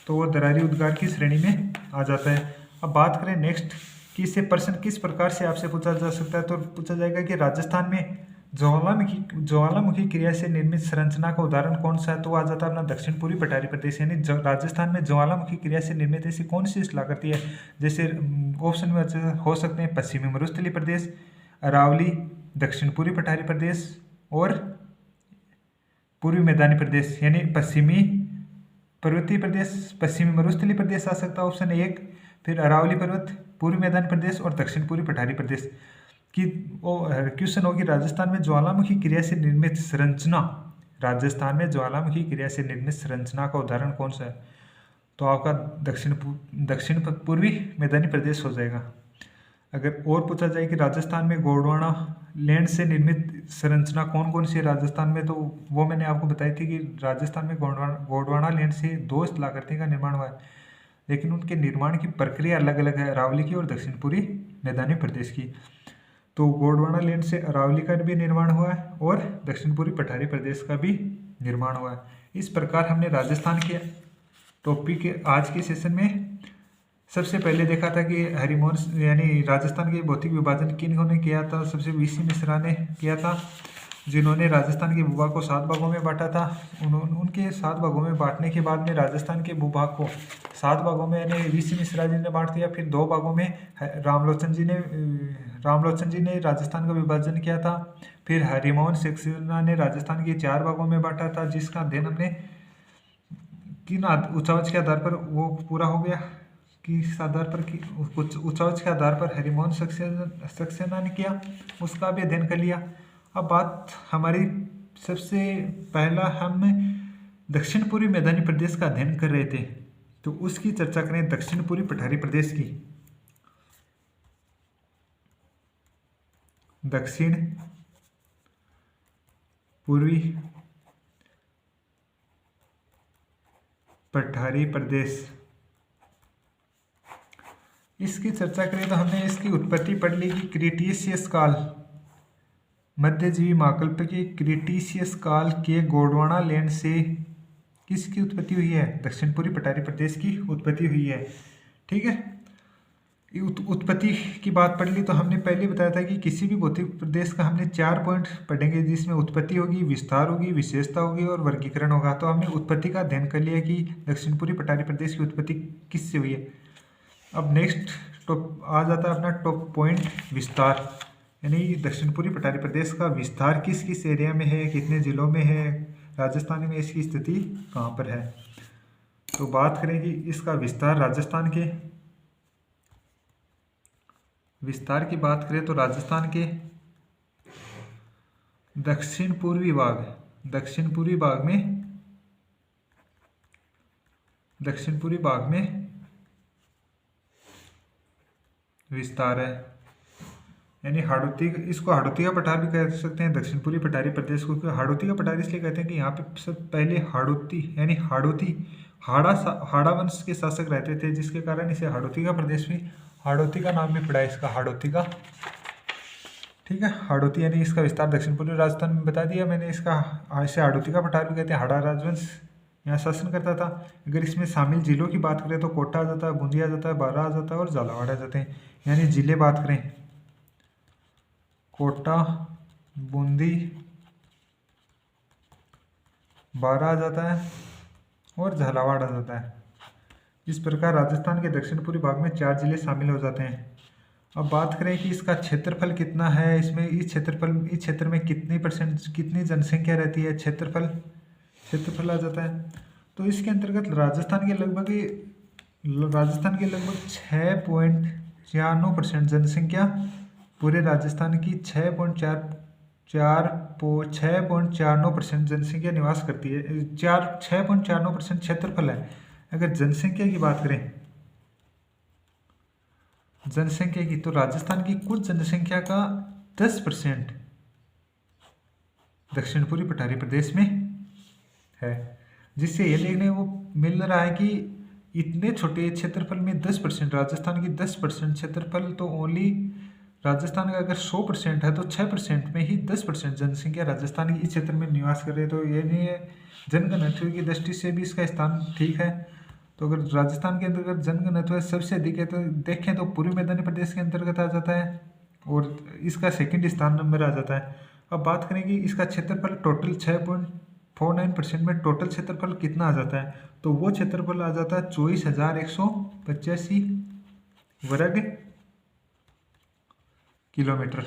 तो वो दरारी उद्गार की श्रेणी में आ जाता है। अब बात करें नेक्स्ट कि इससे प्रश्न किस प्रकार से आपसे पूछा जा सकता है, तो पूछा जाएगा कि राजस्थान में ज्वालामुखी क्रिया से निर्मित संरचना का उदाहरण कौन सा है, तो आ जाता है अपना दक्षिण पूर्वी पठारी प्रदेश। यानी राजस्थान में ज्वालामुखी क्रिया से निर्मित ऐसी कौन सी शिलाकृति है, जैसे ऑप्शन में हो सकते हैं पश्चिमी मरुस्थलीय प्रदेश, अरावली, दक्षिण पूर्वी पठारी प्रदेश और पूर्वी मैदानी प्रदेश। यानी पश्चिमी पर्वतीय प्रदेश, पश्चिमी मरुस्थलीय प्रदेश आ सकता है ऑप्शन 1, फिर अरावली पर्वत, पूर्वी मैदानी प्रदेश और दक्षिण पूर्वी पठारी प्रदेश की। क्वेश्चन होगी राजस्थान में ज्वालामुखी क्रिया से निर्मित संरचना, राजस्थान में ज्वालामुखी क्रिया से निर्मित संरचना का उदाहरण कौन सा है, तो आपका दक्षिण पूर्वी मैदानी प्रदेश हो जाएगा। अगर और पूछा जाए कि राजस्थान में गोंडवाना लैंड से निर्मित संरचना कौन कौन सी है राजस्थान में, तो वो मैंने आपको बताई थी कि राजस्थान में गोंडवाना लैंड से 2 शिलाकृति का निर्माण हुआ है, लेकिन उनके निर्माण की प्रक्रिया अलग अलग है, अरावली की और दक्षिण पूर्वी मैदानी प्रदेश की। तो गोंडवाना लैंड से अरावली का भी निर्माण हुआ है और दक्षिण पूर्वी पठारी प्रदेश का भी निर्माण हुआ है। इस प्रकार हमने राजस्थान के टॉपिक के आज के सेशन में सबसे पहले देखा था कि हरिमोहन यानी राजस्थान के भौतिक विभाजन किन्होंने किया था। सबसे वीसी मिश्रा ने किया था, जिन्होंने राजस्थान के भूभाग को 7 भागों में बांटा था। उनके 7 भागों में बांटने के बाद में राजस्थान के भूभाग को 7 भागों में यानी वीसी मिश्रा जी ने बांट दिया। फिर 2 भागों में रामलोचन जी ने राजस्थान का विभाजन किया था। फिर हरिमोहन सक्सेना ने राजस्थान के 4 भागों में बांटा था, जिसका अध्ययन हमने किन उच्चावच के आधार पर वो पूरा हो गया, किस आधार पर उच्चावच के आधार पर हरिमोहन सक्सेना ने किया, उसका भी अध्ययन कर लिया। अब बात हमारी सबसे पहला हम दक्षिण पूर्वी मैदानी प्रदेश का अध्ययन कर रहे थे, तो उसकी चर्चा करें दक्षिण पूर्वी पठारी प्रदेश की। दक्षिण पूर्वी पठारी प्रदेश, इसकी चर्चा करें तो हमने इसकी उत्पत्ति पढ़ ली कि क्रिटेशियस काल, मध्यजीवी महाकल्प के क्रिटेशियस काल के गोंडवाना लैंड से किसकी उत्पत्ति हुई है? दक्षिण पूर्वी पठारी प्रदेश की उत्पत्ति हुई है। ठीक है, उत्पत्ति की बात पढ़ ली तो हमने पहले बताया था कि किसी भी भौतिक प्रदेश का हमने 4 पॉइंट पढ़ेंगे, जिसमें उत्पत्ति होगी, विस्तार होगी, विशेषता होगी और वर्गीकरण होगा। तो हमने उत्पत्ति का अध्ययन कर लिया कि दक्षिण पूर्वी पठारी प्रदेश की उत्पत्ति किससे हुई है। अब नेक्स्ट टॉप आ जाता है अपना टॉप पॉइंट, विस्तार। यानी दक्षिण पूर्वी पठारी प्रदेश का विस्तार किस किस एरिया में है, कितने जिलों में है, राजस्थान में इसकी स्थिति कहाँ पर है। तो बात करेंगे इसका विस्तार। राजस्थान के विस्तार की बात करें तो राजस्थान के दक्षिण पूर्वी भाग में विस्तार है। यानी हाड़ौती, इसको हाड़ौती का पठार भी कह सकते हैं दक्षिण पूर्वी पठारी प्रदेश को। हाड़ौती का पठार इसलिए कहते हैं कि यहाँ पे सब पहले हाड़ौती यानी हाड़ा वंश के शासक रहते थे, जिसके कारण इसे हाड़ौती का प्रदेश भी, हाड़ौती का नाम भी पड़ा है इसका, हाड़ौती का। ठीक है, हाड़ौती यानी इसका विस्तार दक्षिण पूर्वी राजस्थान में बता दिया मैंने। इसका इसे हाड़ौती का पठार भी कहते हैं। हाड़ा राजवंश यहाँ शासन करता था। अगर इसमें शामिल जिलों की बात करें तो कोटा आ जाता है, बूंदी आ जाता है, बारां आ जाता है और झालावाड़ आ जाते हैं। यानी जिले बात करें, कोटा, बूंदी, बारां आ जाता है और झालावाड़ आ जाता है। इस प्रकार राजस्थान के दक्षिण पूर्वी भाग में 4 जिले शामिल हो जाते हैं। अब बात करें कि इसका क्षेत्रफल कितना है, इसमें इस क्षेत्र में कितनी जनसंख्या रहती है, क्षेत्रफल आ जाता है। तो इसके अंतर्गत राजस्थान के लगभग 6.49% जनसंख्या, पूरे राजस्थान की 6.49% जनसंख्या निवास करती है। 6.49% क्षेत्रफल है। अगर जनसंख्या की बात करें, जनसंख्या की, तो राजस्थान की कुल जनसंख्या का 10% दक्षिण पूर्वी पठारी प्रदेश में है। जिससे ये देखने को मिल रहा है कि इतने छोटे क्षेत्रफल में 10%, राजस्थान की 10% क्षेत्रफल, तो ओनली राजस्थान का अगर 100% है तो 6% में ही 10% जनसंख्या राजस्थान की इस क्षेत्र में निवास कर रही है। तो ये नहीं है, जनघनत्व की दृष्टि से भी इसका स्थान ठीक है। तो अगर राजस्थान के अंतर्गत जनघनत्व सबसे अधिक है तो देखें तो पूर्वी मैदानी प्रदेश के अंतर्गत आ जाता है और इसका सेकंड स्थान नंबर आ जाता है। अब बात करें कि इसका क्षेत्रफल टोटल 6.49% में टोटल क्षेत्रफल कितना आ जाता है, तो वो क्षेत्रफल आ जाता है 24,185 वर्ग किलोमीटर।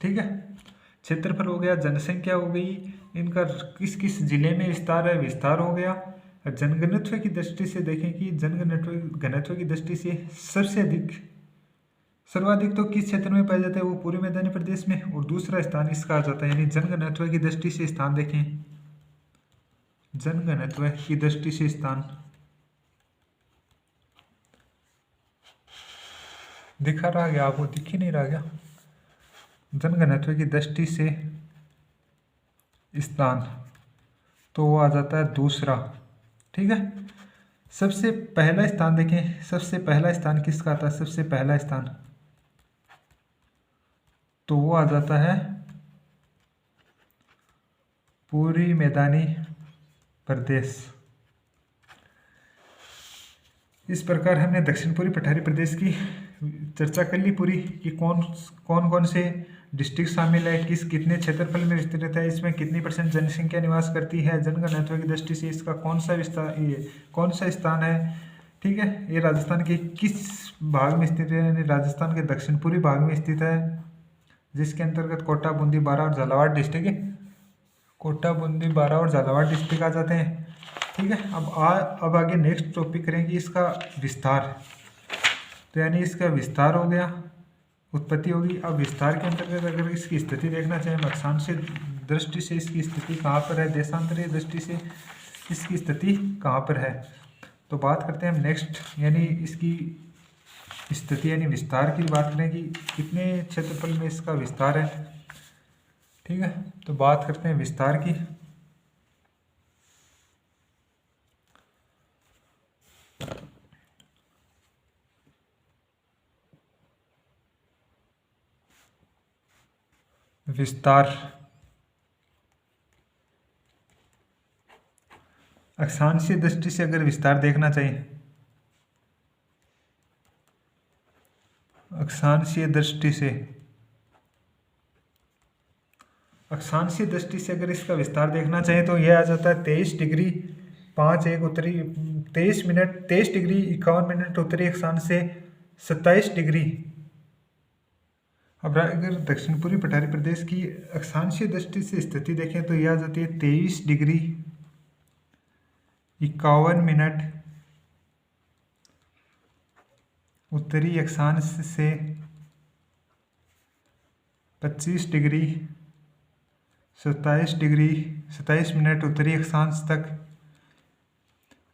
ठीक है, क्षेत्रफल हो गया, जनसंख्या हो गई, इनका किस किस जिले में विस्तार है, विस्तार हो गया। जनघनत्व की दृष्टि से देखें कि घनत्व की दृष्टि से सर्वाधिक तो किस क्षेत्र में पाया जाता है, वो पूर्वी मैदानी प्रदेश में, और दूसरा स्थान इसका आ जाता है। यानी जनघनत्व की दृष्टि से स्थान देखें, जनघनत्व की दृष्टि से स्थान दिखा रहा गया आपको, दिख ही नहीं रहा गया। जनघनत्व की दृष्टि से स्थान तो वो आ जाता है दूसरा। ठीक है, सबसे पहला स्थान देखें, सबसे पहला स्थान किसका आता है, सबसे पहला स्थान तो वो आ जाता है पूर्वी मैदानी प्रदेश। इस प्रकार हमने दक्षिण पूर्वी पठारी प्रदेश की चर्चा कर ली पूरी, कि कौन से डिस्ट्रिक्ट शामिल है, कितने क्षेत्रफल में विस्तृत है, इसमें कितनी % जनसंख्या निवास करती है, जनघनत्व की दृष्टि से इसका कौन सा स्थान है। ठीक है, ये राजस्थान के किस भाग में स्थित है, यानी राजस्थान के दक्षिण पूर्वी भाग में स्थित है, जिसके अंतर्गत कोटा, बूंदी, बारां और झालावाड़ डिस्ट्रिक्ट, कोटा, बूंदी, बारां और झालावाड़ डिस्ट्रिक्ट आ जाते हैं। ठीक है, अब आगे नेक्स्ट टॉपिक करेंगे इसका विस्तार। तो यानी इसका विस्तार हो गया, उत्पत्ति होगी। अब विस्तार के अंतर्गत अगर इसकी स्थिति देखना चाहें, अक्षांश दृष्टि से इसकी स्थिति कहाँ पर है, देशांतरीय दृष्टि से इसकी स्थिति कहाँ पर है, तो बात करते हैं हम नेक्स्ट, यानी इसकी स्थिति यानी विस्तार की बात करें कि कितने क्षेत्रफल में इसका विस्तार है। ठीक है, तो बात करते हैं विस्तार की। विस्तार अक्षांशीय दृष्टि से अगर विस्तार देखना चाहिए, अक्षांशीय दृष्टि से, अक्षांशीय दृष्टि से अगर इसका विस्तार देखना चाहिए तो यह आ जाता है 23°5 उत्तरी, 23°51 उत्तरी अक्षांश से 27°। अब अगर दक्षिण पूर्वी पठारी प्रदेश की अक्षांशीय दृष्टि से स्थिति देखें तो यह आ जाती है 23°51 उत्तरी अक्षांश से 25°27 उत्तरी अक्षांश तक।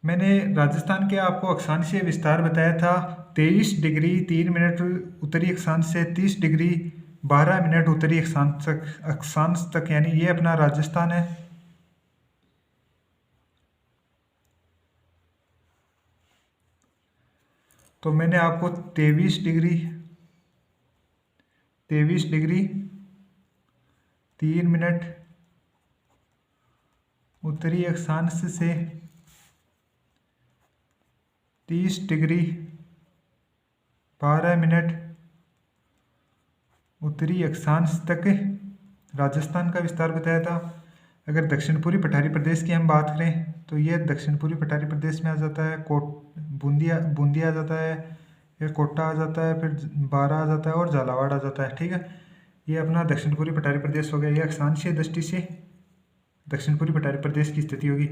मैंने राजस्थान के आपको अक्षांशीय विस्तार बताया था 23°3 उत्तरी अक्षांश से 30°12 उत्तरी अक्षांश तक, यानी ये अपना राजस्थान है। तो मैंने आपको 23°3 उत्तरी अक्षांश से 30°12 उत्तरी अक्षांश तक राजस्थान का विस्तार बताया था। अगर दक्षिण पूर्वी पठारी प्रदेश की हम बात करें तो ये दक्षिण पूर्वी पठारी प्रदेश में आ जाता है बूंदिया आ जाता है, फिर कोटा आ जाता है, फिर बारा आ जाता है और झालावाड़ आ जाता है। ठीक है, ये अपना दक्षिण पूर्वी पठारी प्रदेश हो गया। ये अक्षांशीय दृष्टि से दक्षिण पूर्वी पठारी प्रदेश की स्थिति होगी।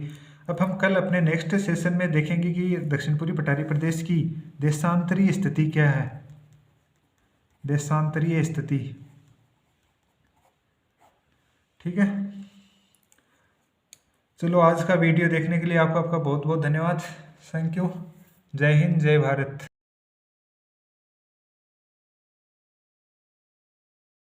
अब हम कल अपने नेक्स्ट सेशन में देखेंगे कि दक्षिण पूर्वी पठारी प्रदेश की देशांतरीय स्थिति क्या है, देशांतरीय स्थिति। ठीक है, चलो आज का वीडियो देखने के लिए आपका बहुत बहुत धन्यवाद। Thank you. जय हिंद, जय भारत।